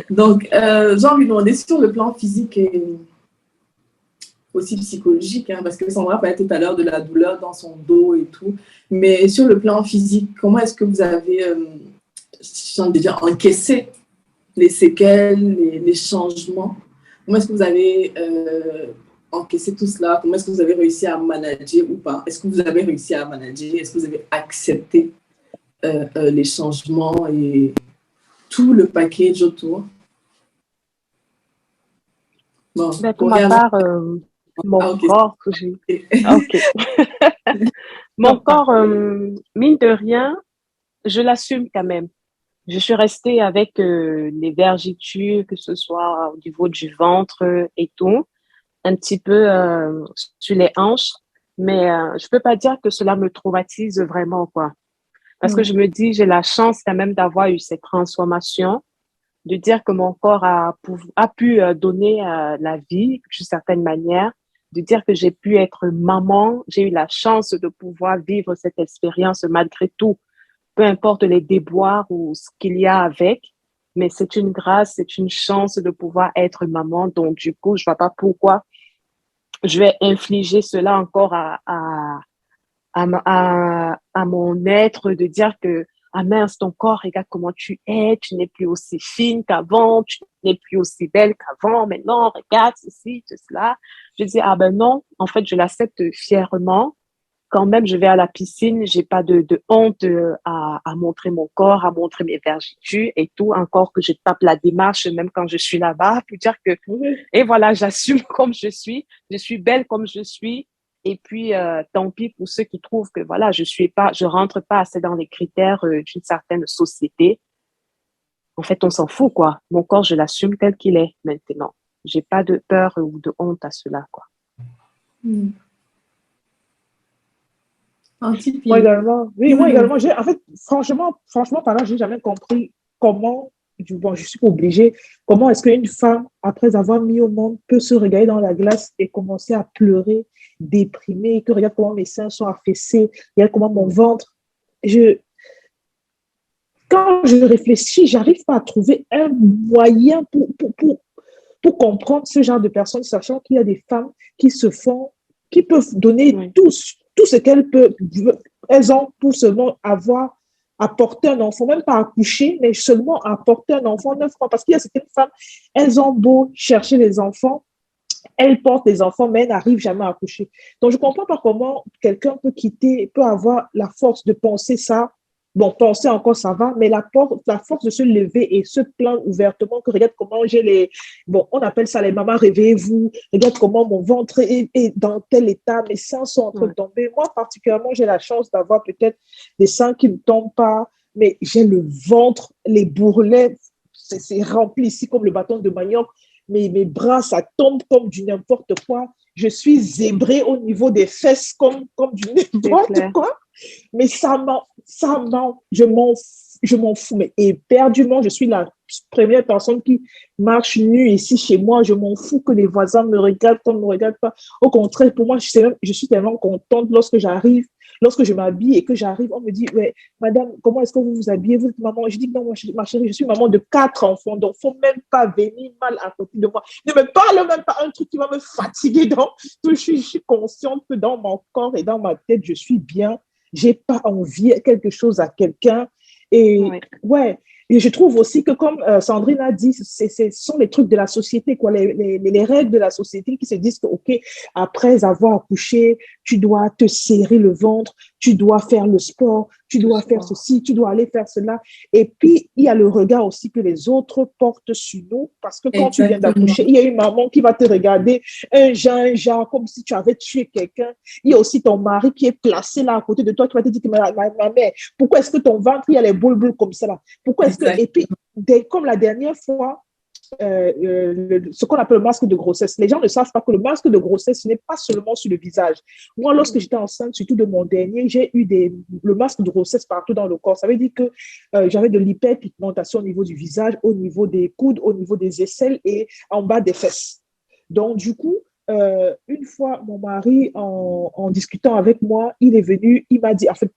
Donc, j'ai envie de demander sur le plan physique et aussi psychologique, hein, parce que Sandra parlait tout à l'heure de la douleur dans son dos et tout. Mais sur le plan physique, comment est-ce que vous avez, j'ai envie de dire, encaissé les séquelles, les changements? Comment est-ce que vous avez encaissé tout cela? Comment est-ce que vous avez réussi à manager ou pas? Est-ce que vous avez réussi à manager? Est-ce que vous avez accepté les changements et tout le package autour? Bon, Pour ma part, mon okay. corps, OK. Mon corps, mine de rien, je l'assume quand même. Je suis restée avec les vergetures, que ce soit au niveau du ventre et tout, un petit peu sur les hanches, mais je peux pas dire que cela me traumatise vraiment, quoi. Parce que je me dis, j'ai la chance quand même d'avoir eu cette transformation, de dire que mon corps a pu donner la vie d'une certaine manière, de dire que j'ai pu être maman, j'ai eu la chance de pouvoir vivre cette expérience malgré tout, peu importe les déboires ou ce qu'il y a avec, mais c'est une grâce, c'est une chance de pouvoir être maman. Donc, du coup, je vois pas pourquoi je vais infliger cela encore à mon être, de dire que, ah mince, ton corps, regarde comment tu es, tu n'es plus aussi fine qu'avant, tu n'es plus aussi belle qu'avant, maintenant, regarde ceci, cela. Je dis, ah ben non, en fait, je l'accepte fièrement. Quand même, je vais à la piscine, j'ai pas de honte à montrer mon corps, à montrer mes vergetures et tout, encore que je tape la démarche, même quand je suis là-bas, pour dire que, et voilà, j'assume comme je suis belle comme je suis. Et puis, tant pis pour ceux qui trouvent que voilà, je rentre pas assez dans les critères d'une certaine société. En fait, on s'en fout, quoi. Mon corps, je l'assume tel qu'il est maintenant. J'ai pas de peur ou de honte à cela, quoi. Moi également, oui, moi également, en fait, franchement, par là, j'ai jamais compris comment, bon, je suis obligée, comment est-ce qu'une femme, après avoir mis au monde, peut se regarder dans la glace et commencer à pleurer, déprimée, que regarde comment mes seins sont affaissés, regarde comment mon ventre, quand je réfléchis, j'arrive pas à trouver un moyen pour comprendre ce genre de personnes, sachant qu'il y a des femmes qui se font, qui peuvent donner tout ce elles ont pour seulement avoir, apporter un enfant, même pas accoucher, mais seulement apporter un enfant 9 mois. Parce qu'il y a certaines femmes, elles ont beau chercher les enfants, elles portent les enfants, mais elles n'arrivent jamais à accoucher. Donc, je ne comprends pas comment quelqu'un peut avoir la force de penser ça. Bon, penser encore, ça va, mais la force de se lever et se plaindre ouvertement que regarde comment j'ai bon, on appelle ça les mamans, réveillez-vous, regarde comment mon ventre est dans tel état, mes seins sont en train de tomber. Moi, particulièrement, j'ai la chance d'avoir peut-être des seins qui ne tombent pas, mais j'ai le ventre, les bourrelets, c'est rempli ici comme le bâton de manioc. Mes bras, ça tombe comme du n'importe quoi. Je suis zébrée au niveau des fesses comme du n'importe quoi. Mais je m'en fous. Mais éperdument, je suis la première personne qui marche nue ici chez moi. Je m'en fous que les voisins me regardent comme ne me regardent pas. Au contraire, pour moi, je suis tellement contente lorsque je m'habille et que j'arrive, on me dit, ouais, madame, comment est-ce que vous vous habillez? Vous êtes maman? Je dis, non, ma chérie, je suis maman de 4 enfants, donc il ne faut même pas venir mal à côté de moi. Ne me parle même pas un truc qui va me fatiguer. Donc, je suis consciente que dans mon corps et dans ma tête, je suis bien. J'ai pas envie quelque chose à quelqu'un. Et ouais. Et je trouve aussi que, comme Sandrine a dit, ce sont les trucs de la société, quoi, les règles de la société qui se disent que, OK, après avoir accouché, tu dois te serrer le ventre, tu dois faire le sport, tu dois faire ceci, tu dois aller faire cela. Et puis, il y a le regard aussi que les autres portent sur nous, parce que quand tu viens d'accoucher, il y a une maman qui va te regarder, un genre, comme si tu avais tué quelqu'un. Il y a aussi ton mari qui est placé là à côté de toi, qui va te dire que ma mère, pourquoi est-ce que ton ventre, il y a les boules comme ça là? Pourquoi est-ce que, et puis, comme la dernière fois, ce qu'on appelle le masque de grossesse. Les gens ne savent pas que le masque de grossesse, ce n'est pas seulement sur le visage. Moi, lorsque j'étais enceinte, surtout de mon dernier, j'ai eu le masque de grossesse partout dans le corps. Ça veut dire que j'avais de l'hyperpigmentation au niveau du visage, au niveau des coudes, au niveau des aisselles et en bas des fesses. Donc, du coup, une fois, mon mari, en discutant avec moi, il est venu, il m'a dit, en fait,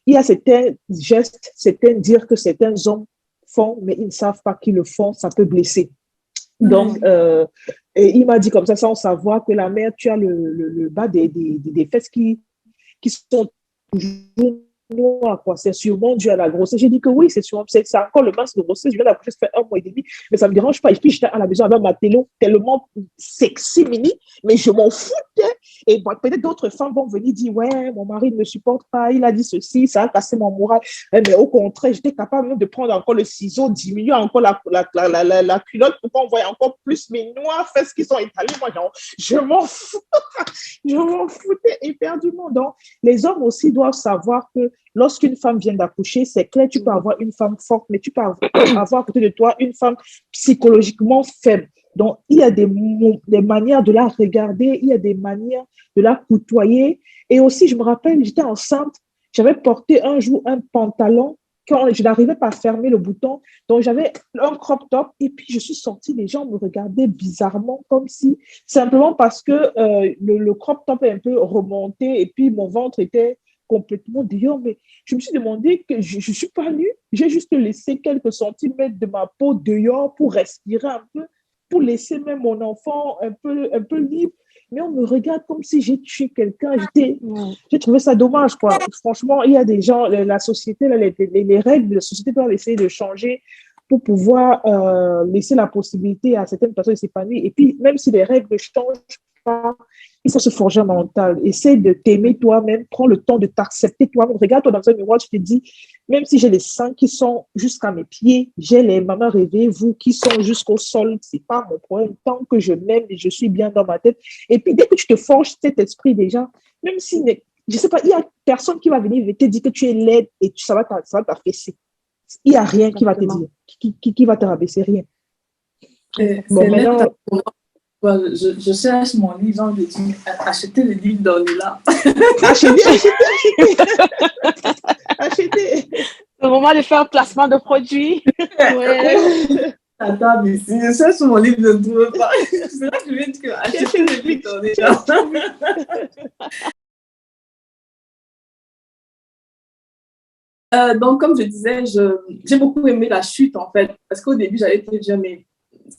il y a certains gestes, certains dire que certains hommes font, mais ils ne savent pas qu'ils le font, ça peut blesser. Donc, et il m'a dit comme ça, sans savoir que la mère, tu as le bas des fesses qui sont toujours noirs, quoi. C'est sûrement dû à la grossesse. J'ai dit que oui, c'est sûrement, c'est encore le masque de grossesse. Je viens d'accoucher, ça fait 1 mois et demi, mais ça ne me dérange pas. Et puis, j'étais à la maison avec ma télé tellement sexy, mini, mais je m'en foutais. Et bon, peut-être d'autres femmes vont venir dire, ouais, mon mari ne me supporte pas, il a dit ceci, ça a cassé mon moral. Mais au contraire, j'étais capable même de prendre encore le ciseau, diminuer encore la culotte pour qu'on voie encore plus mes noirs fesses qui sont étalées. Moi, genre, je m'en fous. Je m'en foutais éperdument. Donc, les hommes aussi doivent savoir que lorsqu'une femme vient d'accoucher, c'est clair, tu peux avoir une femme forte, mais tu peux avoir à côté de toi une femme psychologiquement faible. Donc, il y a des manières de la regarder, il y a des manières de la côtoyer. Et aussi, je me rappelle, j'étais enceinte, j'avais porté un jour un pantalon quand je n'arrivais pas à fermer le bouton. Donc, j'avais un crop top et puis je suis sortie, les gens me regardaient bizarrement comme si, simplement parce que le crop top est un peu remonté et puis mon ventre était complètement dehors. Mais je me suis demandé que je ne suis pas nue, j'ai juste laissé quelques centimètres de ma peau dehors pour respirer un peu, pour laisser même mon enfant un peu libre. Mais on me regarde comme si j'ai tué quelqu'un. J'ai trouvé ça dommage, quoi. Franchement, il y a des gens, la société, là, les règles de la société doivent essayer de changer pour pouvoir laisser la possibilité à certaines personnes de s'épanouir. Et puis, même si les règles ne changent pas, il faut se forger un mental. Essaie de t'aimer toi-même, prends le temps de t'accepter toi-même. Regarde-toi dans un miroir, tu te dis, même si j'ai les seins qui sont jusqu'à mes pieds, j'ai les mamans rêvées, vous qui sont jusqu'au sol, c'est pas mon problème. Tant que je m'aime et je suis bien dans ma tête. Et puis, dès que tu te forges cet esprit déjà, même si, je sais pas, il y a personne qui va venir te dire que tu es laide et ça va t'affaisser. Il n'y a rien qui va te dire, qui va te rabaisser, rien. Bon, maintenant, je cherche mon livre, je dis, achetez le livre d'Ornella. Achetez. C'est le moment de faire un placement de produits. Ouais. Attends, mais si je cherche mon livre, je ne trouve pas. C'est là que je vais dire, achetez le livre d'Ornella. Donc, comme je disais, j'ai beaucoup aimé la chute, en fait, parce qu'au début, j'allais te dire, mais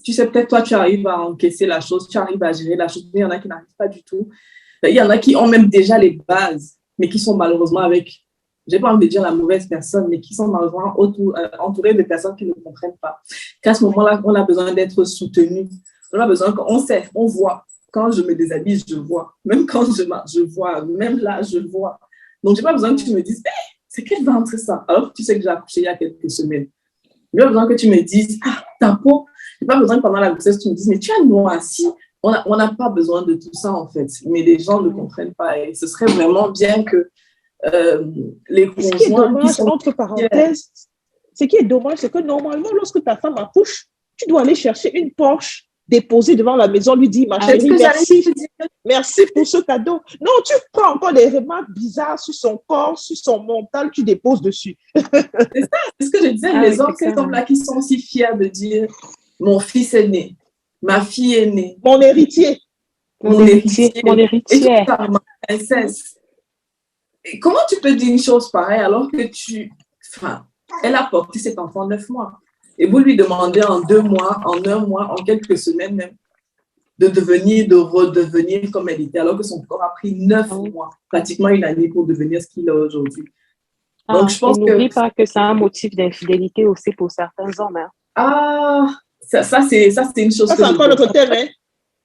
tu sais, peut-être toi, tu arrives à encaisser la chose, tu arrives à gérer la chose, mais il y en a qui n'arrivent pas du tout. Il y en a qui ont même déjà les bases, mais qui sont malheureusement avec, je n'ai pas envie de dire la mauvaise personne, mais qui sont malheureusement entourés de personnes qui ne comprennent pas. Qu'à ce moment-là, on a besoin d'être soutenu. On a besoin qu'on sait, on voit. Quand je me déshabille, je vois. Même quand je marche, je vois. Même là, je vois. Donc, je n'ai pas besoin que tu me dises, hey, c'est quel ventre ça? Alors que tu sais que j'ai accouché il y a quelques semaines. Je n'ai pas besoin que tu me dises, ah, ta peau. Je n'ai pas besoin que pendant la grossesse, tu me dises, mais tu as noirci. On n'a pas besoin de tout ça, en fait. Mais les gens ne comprennent pas. Et ce serait vraiment bien que les conjoints... Ce qui est dommage, entre parenthèses, ce qui est dommage, c'est que normalement, lorsque ta femme accouche, tu dois aller chercher une Porsche déposée devant la maison, lui dire, ma chérie, merci pour ce cadeau. Non, tu prends encore des remarques bizarres sur son corps, sur son mental, tu déposes dessus. C'est ça, c'est ce que je disais, les hommes, ces hommes-là qui sont si fiers de dire, mon fils est né, ma fille est née. Mon héritier. Mon héritier. Et tu parles, ma princesse. Et comment tu peux dire une chose pareille alors que elle a porté cet enfant 9 mois. Et vous lui demandez en 2 mois, en 1 mois, en quelques semaines même, de redevenir comme elle était, alors que son corps a pris 9 mois, pratiquement une année pour devenir ce qu'il est aujourd'hui. Donc, je pense n'oublie pas que c'est un motif d'infidélité aussi pour certains hommes. Hein. Ah, ça c'est une chose que c'est encore notre thème, hein?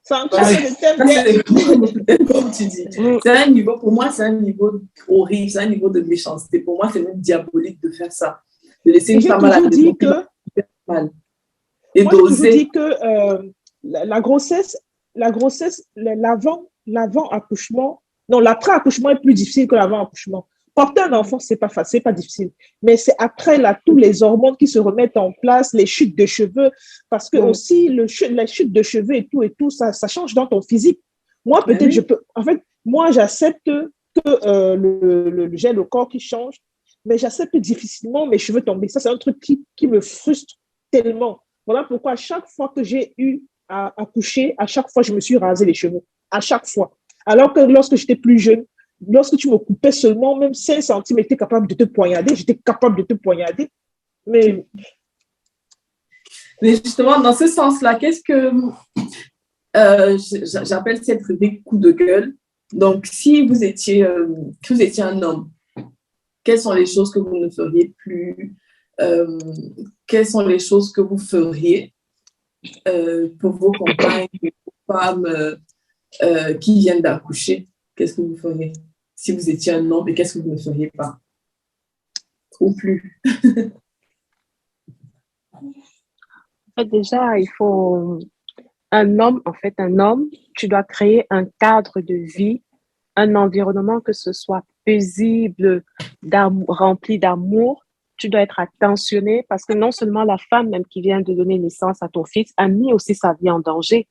C'est encore le thème, comme tu dis. C'est un niveau, pour moi, c'est un niveau horrible, c'est un niveau de méchanceté. Pour moi, c'est même diabolique de faire ça. De laisser une femme à la maison qui va faire mal. Et moi, j'ai toujours dit que la grossesse, l'avant-accouchement, non, l'après-accouchement est plus difficile que l'avant-accouchement. Porter un enfant, c'est pas facile, c'est pas difficile. Mais c'est après, là, tous les hormones qui se remettent en place, les chutes de cheveux, parce que aussi, la chute de cheveux et tout, ça change dans ton physique. Moi, peut-être, moi, j'accepte que j'ai le corps qui change, mais j'accepte difficilement mes cheveux tomber. Ça, c'est un truc qui me frustre tellement. Voilà pourquoi à chaque fois que j'ai eu à accoucher, à chaque fois, je me suis rasé les cheveux. À chaque fois. Alors que lorsque j'étais plus jeune, lorsque tu me coupais seulement même 5 cm, j'étais capable de te poignarder. Mais Mais justement, dans ce sens-là, qu'est-ce que j'appelle cette rubrique coup de gueule? Donc, si vous étiez un homme, quelles sont les choses que vous ne feriez plus? Quelles sont les choses que vous feriez pour vos compagnes, vos femmes qui viennent d'accoucher? Qu'est-ce que vous feriez si vous étiez un homme et qu'est-ce que vous ne feriez pas? Ou plus? Déjà, il faut un homme, tu dois créer un cadre de vie, un environnement que ce soit paisible, rempli d'amour. Tu dois être attentionné parce que non seulement la femme même qui vient de donner naissance à ton fils a mis aussi sa vie en danger.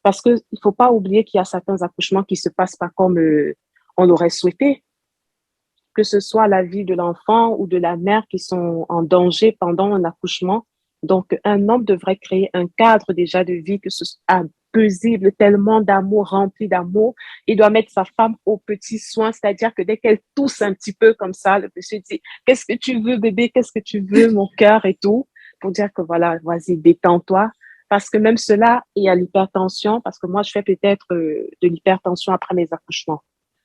Parce qu'il ne faut pas oublier qu'il y a certains accouchements qui ne se passent pas comme on l'aurait souhaité, que ce soit la vie de l'enfant ou de la mère qui sont en danger pendant un accouchement. Donc, un homme devrait créer un cadre déjà de vie que ce soit paisible, tellement d'amour, rempli d'amour. Il doit mettre sa femme aux petits soins, c'est-à-dire que dès qu'elle tousse un petit peu comme ça, le monsieur dit, qu'est-ce que tu veux, bébé? Qu'est-ce que tu veux, mon cœur et tout, pour dire que voilà, vas-y, détends-toi. Parce que même cela, il y a l'hypertension, parce que moi, je fais peut-être de l'hypertension après mes accouchements.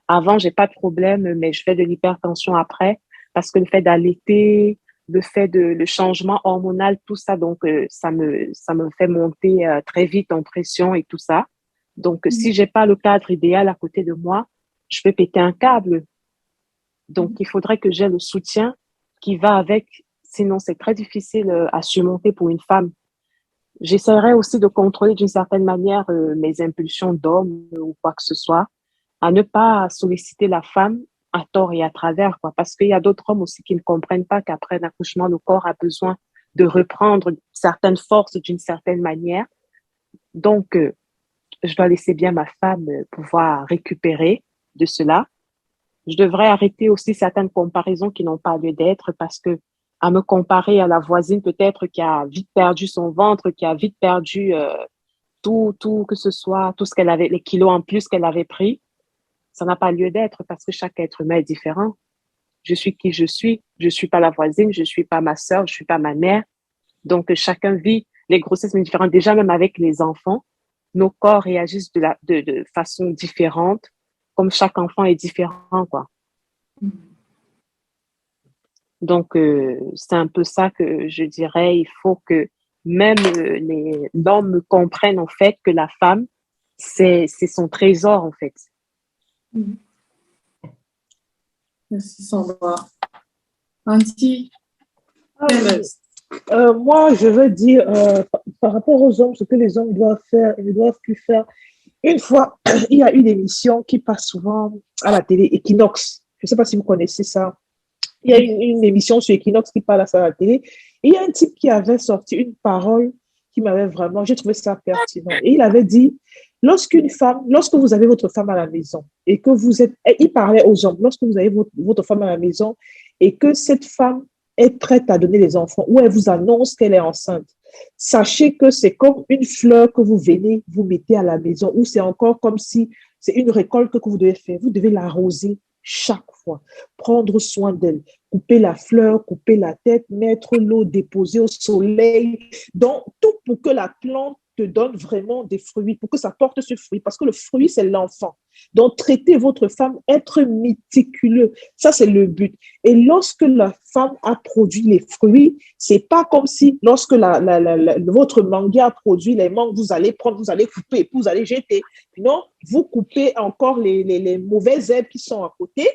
Avant, j'ai pas de problème, mais je fais de l'hypertension après, parce que le fait d'allaiter, le changement hormonal, tout ça, donc ça me fait monter très vite en pression et tout ça. Donc, si j'ai pas le cadre idéal à côté de moi, je peux péter un câble. Donc, il faudrait que j'ai le soutien qui va avec, sinon c'est très difficile à surmonter pour une femme. J'essaierai aussi de contrôler d'une certaine manière mes impulsions d'homme ou quoi que ce soit, à ne pas solliciter la femme à tort et à travers, quoi, parce qu'il y a d'autres hommes aussi qui ne comprennent pas qu'après un accouchement, le corps a besoin de reprendre certaines forces d'une certaine manière. Donc, je dois laisser bien ma femme pouvoir récupérer de cela. Je devrais arrêter aussi certaines comparaisons qui n'ont pas lieu d'être parce que à me comparer à la voisine peut-être qui a vite perdu son ventre, qui a vite perdu tout, que ce soit tout ce qu'elle avait, les kilos en plus qu'elle avait pris, ça n'a pas lieu d'être parce que chaque être humain est différent. Je suis qui je suis pas la voisine, je suis pas ma sœur, je suis pas ma mère. Donc chacun vit les grossesses différentes. Déjà même avec les enfants, nos corps réagissent de façon différente, comme chaque enfant est différent, quoi. Donc, c'est un peu ça que je dirais. Il faut que même l'homme comprenne en fait que la femme, c'est son trésor en fait. Merci Sandra. Anti, moi, je veux dire, par rapport aux hommes, ce que les hommes doivent faire, ils ne doivent plus faire. Une fois, il y a une émission qui passe souvent à la télé, Equinox. Je ne sais pas si vous connaissez ça. Il y a une émission sur Equinox qui parle à ça à la télé. Et il y a un type qui avait sorti une parole qui m'avait vraiment, j'ai trouvé ça pertinent. Et il avait dit, lorsque vous avez votre femme à la maison et que vous êtes, et il parlait aux hommes, lorsque vous avez votre femme à la maison et que cette femme est prête à donner les enfants ou elle vous annonce qu'elle est enceinte, sachez que c'est comme une fleur que vous mettez à la maison ou c'est encore comme si c'est une récolte que vous devez faire. Vous devez l'arroser chaque fois, prendre soin d'elle, couper la fleur, couper la tête, mettre l'eau, déposer au soleil, donc tout pour que la plante te donne vraiment des fruits, pour que ça porte ce fruit, parce que le fruit, c'est l'enfant. Donc, traitez votre femme, être méticuleux, ça c'est le but. Et lorsque la femme a produit les fruits, c'est pas comme si lorsque votre mangue a produit les mangues, vous allez prendre, vous allez couper, vous allez jeter. Non, vous coupez encore les mauvaises herbes qui sont à côté.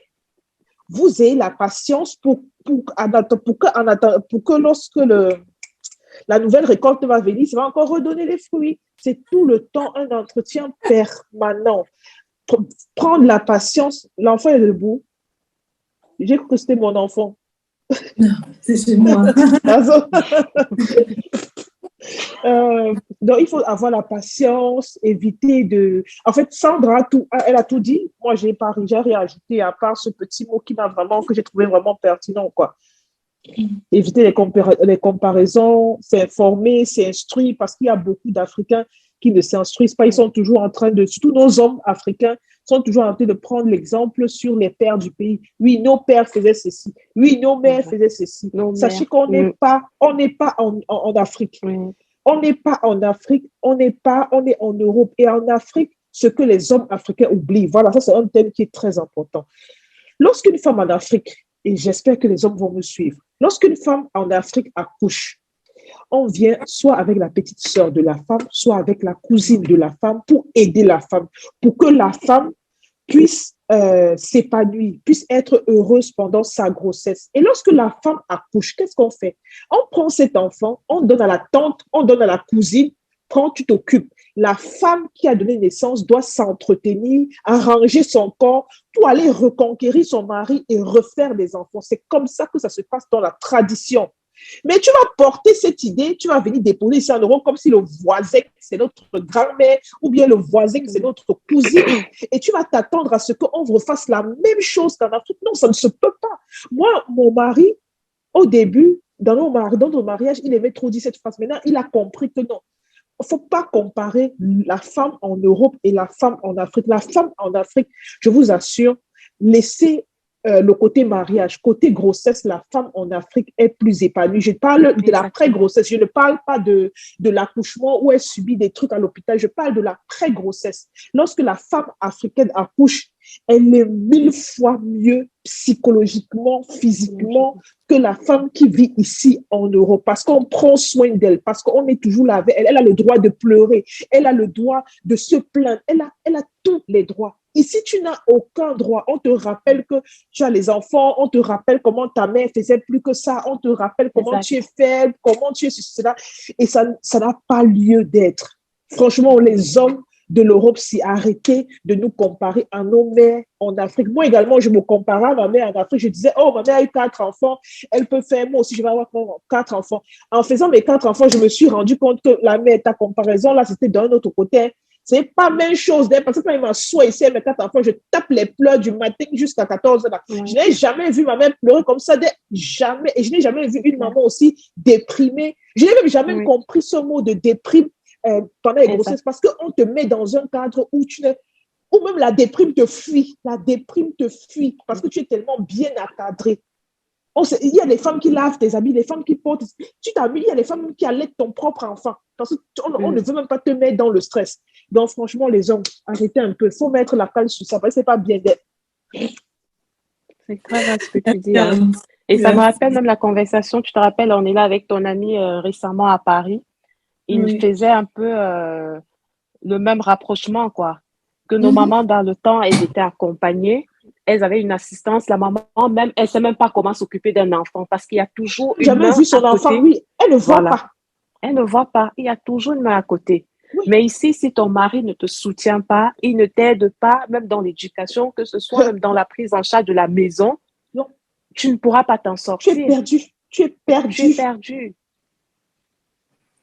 Vous ayez la patience pour que lorsque la nouvelle récolte va venir, ça va encore redonner les fruits. C'est tout le temps un entretien permanent. Prendre la patience. L'enfant est debout. J'ai cru que c'était mon enfant. Non, c'est chez moi. Donc, il faut avoir la patience, éviter de... En fait, Sandra, elle a tout dit. Moi, j'ai réajouté à part ce petit mot que j'ai trouvé vraiment pertinent, quoi. Éviter les comparaisons, s'informer, s'instruire, parce qu'il y a beaucoup d'Africains qui ne s'instruisent pas. Ils sont toujours en train de... Surtout nos hommes africains sont toujours en train de prendre l'exemple sur les pères du pays. Oui, nos pères faisaient ceci. Oui, nos mères faisaient ceci. Sachez qu'on n'est pas en Afrique. On n'est pas en Afrique, on est en Europe. Et en Afrique, ce que les hommes africains oublient, voilà, ça c'est un thème qui est très important. Lorsqu'une femme en Afrique, et j'espère que les hommes vont me suivre, lorsqu'une femme en Afrique accouche, on vient soit avec la petite sœur de la femme, soit avec la cousine de la femme pour aider la femme, pour que la femme puisse s'épanouir, puisse être heureuse pendant sa grossesse. Et lorsque la femme accouche, qu'est-ce qu'on fait? On prend cet enfant, on donne à la tante, on donne à la cousine, prends, tu t'occupes. La femme qui a donné naissance doit s'entretenir, arranger son corps pour aller reconquérir son mari et refaire des enfants. C'est comme ça que ça se passe dans la tradition. Mais tu vas porter cette idée, tu vas venir déposer 100 euros comme si le voisin, c'est notre grand-mère, ou bien le voisin, c'est notre cousine, et tu vas t'attendre à ce qu'on refasse la même chose qu'en Afrique. Non, ça ne se peut pas. Moi, mon mari, au début, dans notre mariage, il aimait trop dire cette phrase. Maintenant, il a compris que non. Il ne faut pas comparer la femme en Europe et la femme en Afrique. La femme en Afrique, je vous assure, laissez le côté mariage, côté grossesse, la femme en Afrique est plus épanouie. Je parle de la pré-grossesse, je ne parle pas de l'accouchement où elle subit des trucs à l'hôpital, je parle de la pré-grossesse. Lorsque la femme africaine accouche, elle est 1000 fois mieux psychologiquement, physiquement que la femme qui vit ici en Europe, parce qu'on prend soin d'elle, parce qu'on est toujours là avec elle. Elle a le droit de pleurer, elle a le droit de se plaindre, elle a tous les droits. Ici, tu n'as aucun droit. On te rappelle que tu as les enfants, on te rappelle comment ta mère faisait plus que ça, on te rappelle comment tu es faible, comment tu es cela, et ça n'a pas lieu d'être. Franchement, les hommes de l'Europe, s'y arrêter de nous comparer à nos mères en Afrique. Moi également, je me comparais à ma mère en Afrique. Je disais, oh, ma mère a eu 4 enfants, elle peut faire, moi aussi, je vais avoir 4 enfants. En faisant mes 4 enfants, je me suis rendu compte que la mère, ta comparaison, là, c'était d'un autre côté. C'est pas la même chose, parce que quand il m'assoit ici, mes 4 enfants, je tape les pleurs du matin jusqu'à 14 heures. Je n'ai jamais vu ma mère pleurer comme ça, jamais. Et je n'ai jamais vu une maman aussi déprimée. Je n'ai même jamais compris ce mot de déprime pendant les grossesses, parce qu'on te met dans un cadre où où même la déprime te fuit. La déprime te fuit parce que tu es tellement bien encadré. Il y a des femmes qui lavent tes habits, des femmes qui portent. Tu t'habilles, il y a des femmes qui allaitent ton propre enfant. Parce qu'on ne veut même pas te mettre dans le stress. Donc, franchement, les hommes, arrêtez un peu. Il faut mettre la cale sur ça parce que ce n'est pas bien d'être. C'est grave ce que tu dis. Hein. Et ça me rappelle même la conversation. Tu te rappelles, on est là avec ton ami récemment à Paris. Il faisait un peu le même rapprochement, quoi. Que nos mamans, dans le temps, elles étaient accompagnées. Elles avaient une assistance. La maman, même, elle ne sait même pas comment s'occuper d'un enfant parce qu'il y a toujours une main jamais vu son enfant, oui. Elle ne voit pas. Elle ne voit pas. Il y a toujours une main à côté. Oui. Mais ici, si ton mari ne te soutient pas, il ne t'aide pas, même dans l'éducation, que ce soit même dans la prise en charge de la maison, tu ne pourras pas t'en sortir. Tu es perdu. Tu es perdu. Tu es perdu.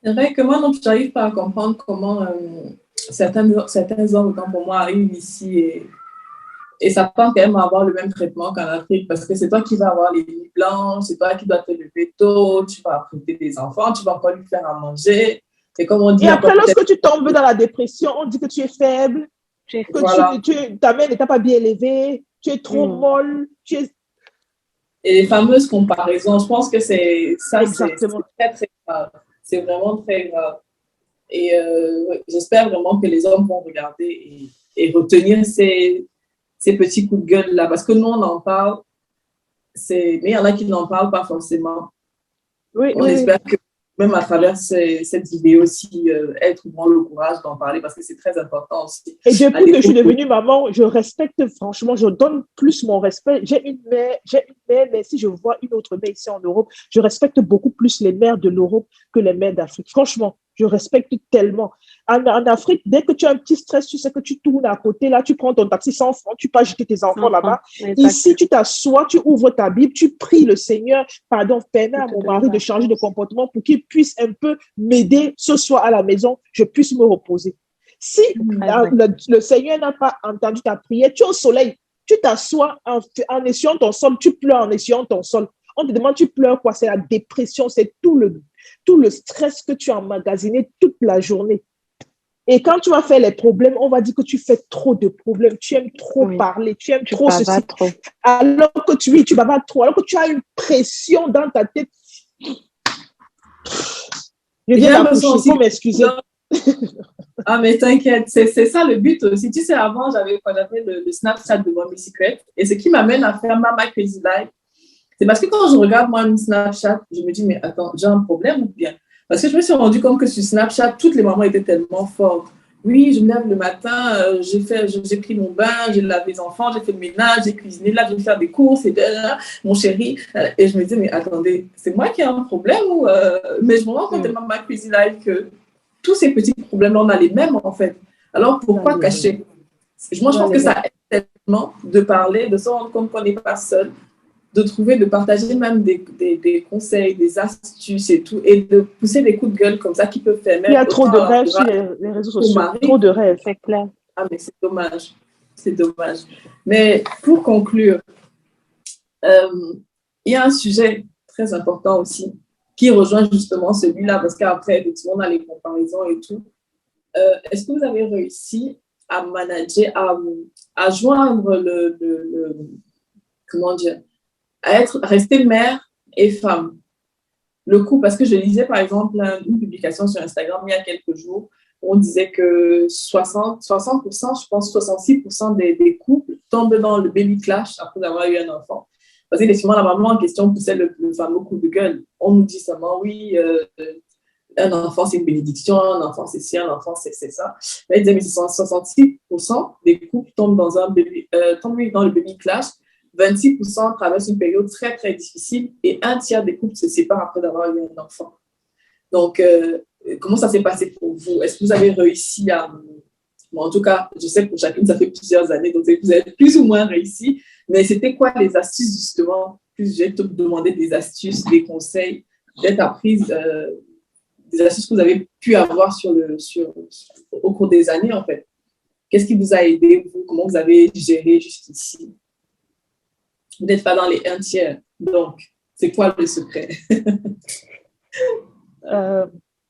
C'est vrai que moi, non, je n'arrive pas à comprendre comment certains hommes, autant pour moi, arrivent ici et ça peut quand même avoir le même traitement qu'en Afrique parce que c'est toi qui vas avoir les nuits blanches, c'est toi qui dois te lever tôt, tu vas apprêter tes enfants, tu vas encore lui faire à manger. C'est comme on dit. Et après, lorsque tu tombes dans la dépression, on dit que tu es faible, que ta mère n'est pas bien élevée, tu es trop molle. Et les fameuses comparaisons, je pense que c'est très, très grave. C'est vraiment très grave. Et j'espère vraiment que les hommes vont regarder et retenir ces petits coups de gueule-là. Parce que nous, on en parle, mais il y en a qui n'en parlent pas forcément. On espère que même à travers cette vidéo aussi, elles trouveront le courage d'en parler parce que c'est très important aussi. Et depuis que je suis devenue maman, je respecte, franchement, je donne plus mon respect. J'ai une mère, mais si je vois une autre mère ici en Europe, je respecte beaucoup plus les mères de l'Europe que les mères d'Afrique. Franchement, je respecte tellement. En Afrique, dès que tu as un petit stress, tu sais que tu tournes à côté, là, tu prends ton taxi 100 francs, tu peux jeter tes enfants là-bas. Ici, tu t'assois, tu ouvres ta Bible, tu pries le Seigneur, pardon, permets à mon mari de changer de comportement pour qu'il puisse un peu m'aider ce soir à la maison, je puisse me reposer. Si le Seigneur n'a pas entendu ta prière, tu es au soleil, tu t'assois en essuyant ton sol, tu pleures en essuyant ton sol. On te demande, tu pleures quoi? C'est la dépression, c'est tout le stress que tu as emmagasiné toute la journée. Et quand tu vas faire les problèmes, on va dire que tu fais trop de problèmes, tu aimes trop parler, tu aimes trop ceci. Trop. Alors que tu bavardes trop, alors que tu as une pression dans ta tête. Je J'ai viens l'impression d'accoucher, il aussi faut m'excuser. ah, mais t'inquiète, c'est ça le but aussi. Tu sais, avant, j'avais le Snapchat de Mommy Secret. Et ce qui m'amène à faire Mama Crazy Life, c'est parce que quand je regarde moi une Snapchat, je me dis, mais attends, j'ai un problème ou bien? Parce que je me suis rendu compte que sur Snapchat, toutes les mamans étaient tellement fortes. Oui, je me lève le matin, j'ai pris mon bain, j'ai lavé les enfants, j'ai fait le ménage, j'ai cuisiné, là, je vais faire des courses, et mon chéri. Et je me dis, mais attendez, c'est moi qui ai un problème ou mais je me rends compte tellement ma Crazy Life que tous ces petits problèmes-là, on a les mêmes en fait. Alors pourquoi cacher? Moi, je pense que ça aide tellement de parler, de se rendre compte qu'on n'est pas seul, de partager même des conseils, des astuces et tout, et de pousser des coups de gueule comme ça qui peuvent faire même. Il y a trop de rêves sur les réseaux sociaux. Trop de rêves. C'est clair. Ah, mais c'est dommage. C'est dommage. Mais pour conclure, il y a un sujet très important aussi qui rejoint justement celui-là, parce qu'après, effectivement, on a les comparaisons et tout. Est-ce que vous avez réussi à manager, à joindre comment dire, à rester mère et femme? Le coup, parce que je lisais par exemple une publication sur Instagram il y a quelques jours, où on disait que 60%, je pense 66% des couples tombent dans le baby clash après avoir eu un enfant. Parce que effectivement, la maman en question poussait le fameux coup de gueule. On nous dit seulement, oui, un enfant, c'est une bénédiction, un enfant, c'est ci, un enfant, c'est ça. Là, il disait, mais 66% des couples tombent dans le baby clash, 26% traversent une période très, très difficile et un tiers des couples se séparent après d'avoir eu un enfant. Donc, comment ça s'est passé pour vous? Est-ce que vous avez réussi à... Bon, en tout cas, je sais que pour chacune, ça fait plusieurs années, donc vous avez plus ou moins réussi. Mais c'était quoi les astuces, justement? Plus j'ai te demandé des astuces, des conseils, peut-être apprises, des astuces que vous avez pu avoir au cours des années, en fait. Qu'est-ce qui vous a aidé, vous? Comment vous avez géré jusqu'ici? Vous n'êtes pas dans les un tiers. Donc, c'est quoi le secret?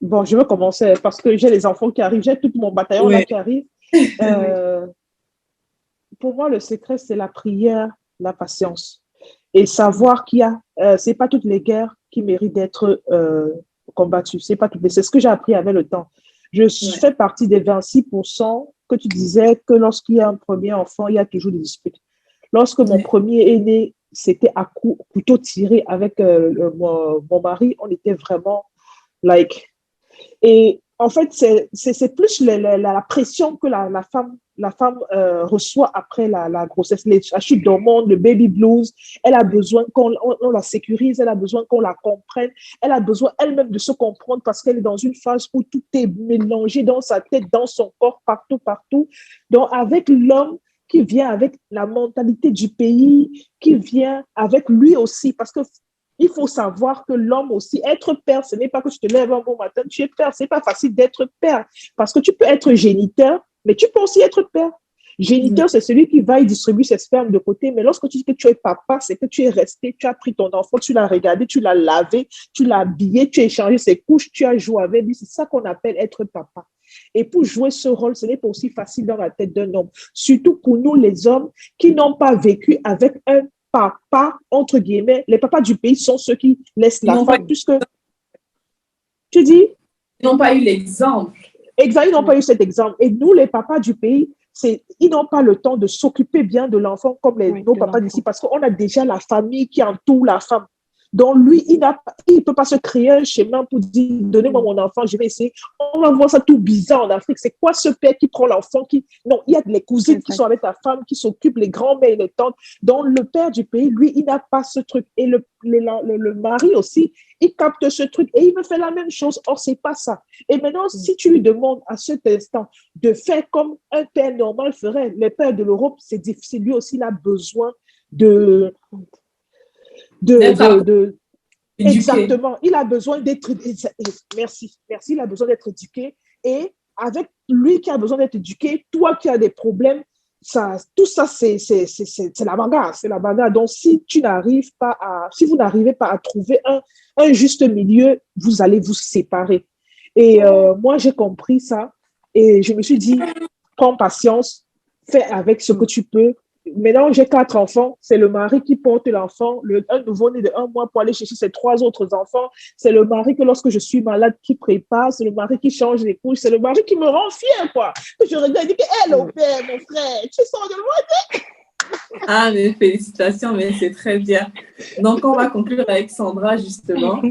Bon, je vais commencer parce que j'ai les enfants qui arrivent, j'ai tout mon bataillon là qui arrive. Pour moi, le secret, c'est la prière, la patience et savoir qu'il y a, c'est pas toutes les guerres qui méritent d'être combattues. C'est pas toutes les, c'est ce que j'ai appris avec le temps. Je fais partie des 26% que tu disais que lorsqu'il y a un premier enfant, il y a toujours des disputes. Lorsque mon premier est né, c'était à couteau tiré avec mon mari. On était vraiment like. Et en fait, c'est plus la pression que la femme reçoit après la grossesse, la chute d'hormones, le baby blues. Elle a besoin qu'on la sécurise, elle a besoin qu'on la comprenne, elle a besoin elle-même de se comprendre parce qu'elle est dans une phase où tout est mélangé dans sa tête, dans son corps, partout, partout. Donc, avec l'homme qui vient avec la mentalité du pays, qui vient avec lui aussi, parce que il faut savoir que l'homme aussi, être père, ce n'est pas que tu te lèves un bon matin, tu es père. Ce n'est pas facile d'être père parce que tu peux être géniteur, mais tu peux aussi être père. Géniteur, c'est celui qui va et distribue ses spermes de côté, mais lorsque tu dis que tu es papa, c'est que tu es resté, tu as pris ton enfant, tu l'as regardé, tu l'as lavé, tu l'as habillé, tu as échangé ses couches, tu as joué avec lui. C'est ça qu'on appelle être papa. Et pour jouer ce rôle, ce n'est pas aussi facile dans la tête d'un homme, surtout pour nous les hommes qui n'ont pas vécu avec un papa, entre guillemets. Les papas du pays sont ceux qui laissent la femme, puisque tu dis? Ils n'ont pas eu l'exemple. Exact, ils n'ont pas eu cet exemple. Et nous, les papas du pays, ils n'ont pas le temps de s'occuper bien de l'enfant comme nos papas d'ici, parce qu'on a déjà la famille qui entoure la femme. Donc, lui, il ne peut pas se créer un schéma pour dire, donnez-moi mon enfant, je vais essayer. On va voir ça tout bizarre en Afrique. C'est quoi ce père qui prend l'enfant Non, il y a les cousines qui sont avec la femme, qui s'occupent, les grands-mères et les tantes. Donc, le père du pays, lui, il n'a pas ce truc. Et le mari aussi, il capte ce truc et il me fait la même chose. Or, c'est pas ça. Et maintenant, si tu lui demandes à cet instant de faire comme un père normal ferait, le père de l'Europe, c'est difficile. Lui aussi, il a besoin exactement. Il a besoin d'être... Merci. Il a besoin d'être éduqué. Et avec lui qui a besoin d'être éduqué, toi qui as des problèmes, tout ça, c'est la bagarre. C'est la bagarre. Donc, si vous n'arrivez pas à trouver un juste milieu, vous allez vous séparer. Et moi, j'ai compris ça. Et je me suis dit, prends patience, fais avec ce que tu peux. maintenant, j'ai 4 enfants. C'est le mari qui porte l'enfant, un nouveau-né de 1 mois pour aller chercher ses 3 autres enfants. C'est le mari que lorsque je suis malade, qui prépare. C'est le mari qui change les couches. C'est le mari qui me rend fière, quoi. Que je regarde et dis que, hello, père, mon frère, tu sors de loin. Ah, mais félicitations, mais c'est très bien. Donc, on va conclure avec Sandra, justement.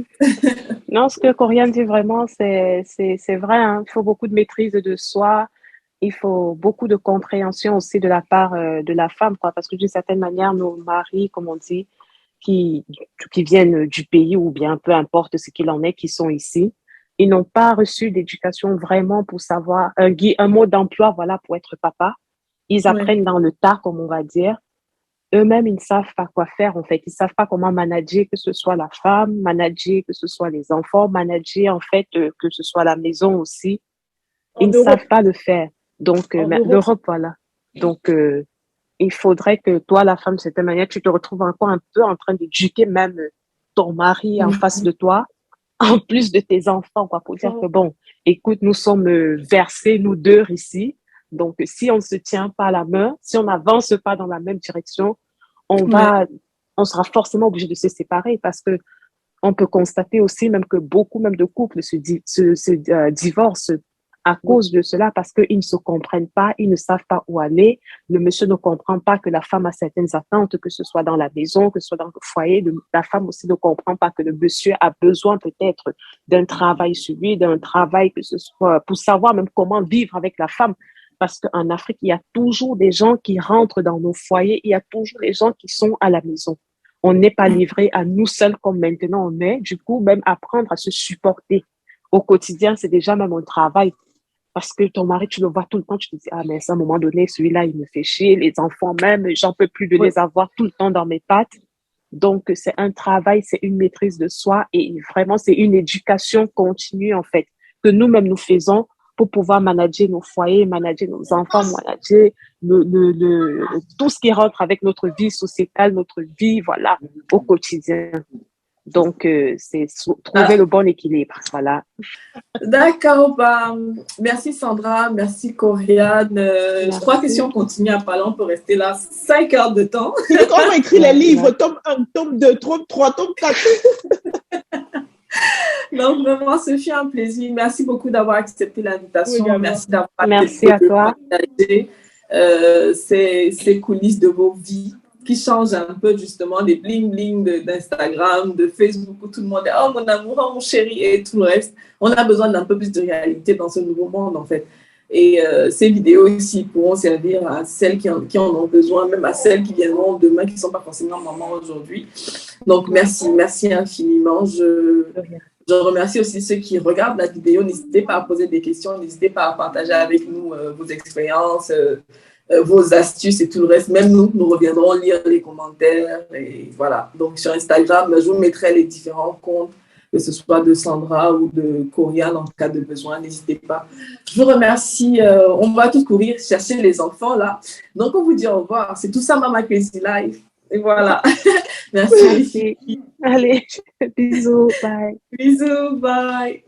Non, ce que Coriane dit vraiment, c'est vrai. Hein. Il faut beaucoup de maîtrise de soi. Il faut beaucoup de compréhension aussi de la part de la femme, quoi. Parce que d'une certaine manière, nos maris, comme on dit, qui viennent du pays ou bien peu importe ce qu'il en est, qui sont ici, ils n'ont pas reçu d'éducation vraiment pour savoir un mot d'emploi, voilà, pour être papa. Ils apprennent dans le tas, comme on va dire. Eux-mêmes, ils ne savent pas quoi faire, en fait. Ils ne savent pas comment manager, que ce soit la femme, manager, que ce soit les enfants, manager, en fait, que ce soit la maison aussi. Ils ne savent pas le faire. Donc, l'Europe, voilà. Donc, il faudrait que toi, la femme, de cette manière, tu te retrouves encore un peu en train d'éduquer même ton mari en face de toi, en plus de tes enfants, quoi, pour dire que bon, écoute, nous sommes versés, nous deux ici. Donc, si on ne se tient pas la main, si on n'avance pas dans la même direction, on sera forcément obligé de se séparer parce que on peut constater aussi même que beaucoup même de couples se divorcent à cause de cela parce qu'ils ne se comprennent pas, ils ne savent pas où aller. Le monsieur ne comprend pas que la femme a certaines attentes, que ce soit dans la maison, que ce soit dans le foyer. La femme aussi ne comprend pas que le monsieur a besoin peut-être d'un travail sur lui, d'un travail que ce soit pour savoir même comment vivre avec la femme. Parce qu'en Afrique, il y a toujours des gens qui rentrent dans nos foyers, il y a toujours des gens qui sont à la maison. On n'est pas livré à nous seuls comme maintenant on est. Du coup, même apprendre à se supporter au quotidien, c'est déjà même un travail. Parce que ton mari, tu le vois tout le temps, tu te dis, ah, mais à un moment donné, celui-là, il me fait chier. Les enfants même, j'en peux plus de les avoir tout le temps dans mes pattes. Donc, c'est un travail, c'est une maîtrise de soi et vraiment, c'est une éducation continue, en fait, que nous-mêmes nous faisons pour pouvoir manager nos foyers, manager nos enfants, manager tout ce qui rentre avec notre vie sociétale, notre vie, voilà, au quotidien. Donc, c'est trouver le bon équilibre, voilà. D'accord, bah, merci Sandra, merci Coriane. Je crois que si on continue à parler, on peut rester là 5 heures de temps. C'est comme on écrit les livres, tome 1, tome 2, tome 3, tome 4. Donc, vraiment, ce fut un plaisir. Merci beaucoup d'avoir accepté l'invitation. Oui, merci d'avoir Merci à toi. Ces coulisses de vos vies qui changent un peu justement des bling-bling d'Instagram, de Facebook, où tout le monde est « Oh, mon amour, oh, mon chéri » et tout le reste. On a besoin d'un peu plus de réalité dans ce nouveau monde, en fait. Et ces vidéos ici pourront servir à celles qui en ont besoin, même à celles qui viendront demain, qui ne sont pas forcément mamans aujourd'hui. Donc, merci infiniment. Je remercie aussi ceux qui regardent la vidéo. N'hésitez pas à poser des questions, n'hésitez pas à partager avec nous vos expériences, vos astuces et tout le reste. Même nous reviendrons lire les commentaires. Et voilà. Donc, sur Instagram, je vous mettrai les différents comptes, que ce soit de Sandra ou de Coriane en cas de besoin. N'hésitez pas. Je vous remercie. On va tous courir chercher les enfants là. Donc, on vous dit au revoir. C'est tout ça, Mama Crazy Life. Et voilà. Merci. Allez, bisous, bye. Bisous, bye.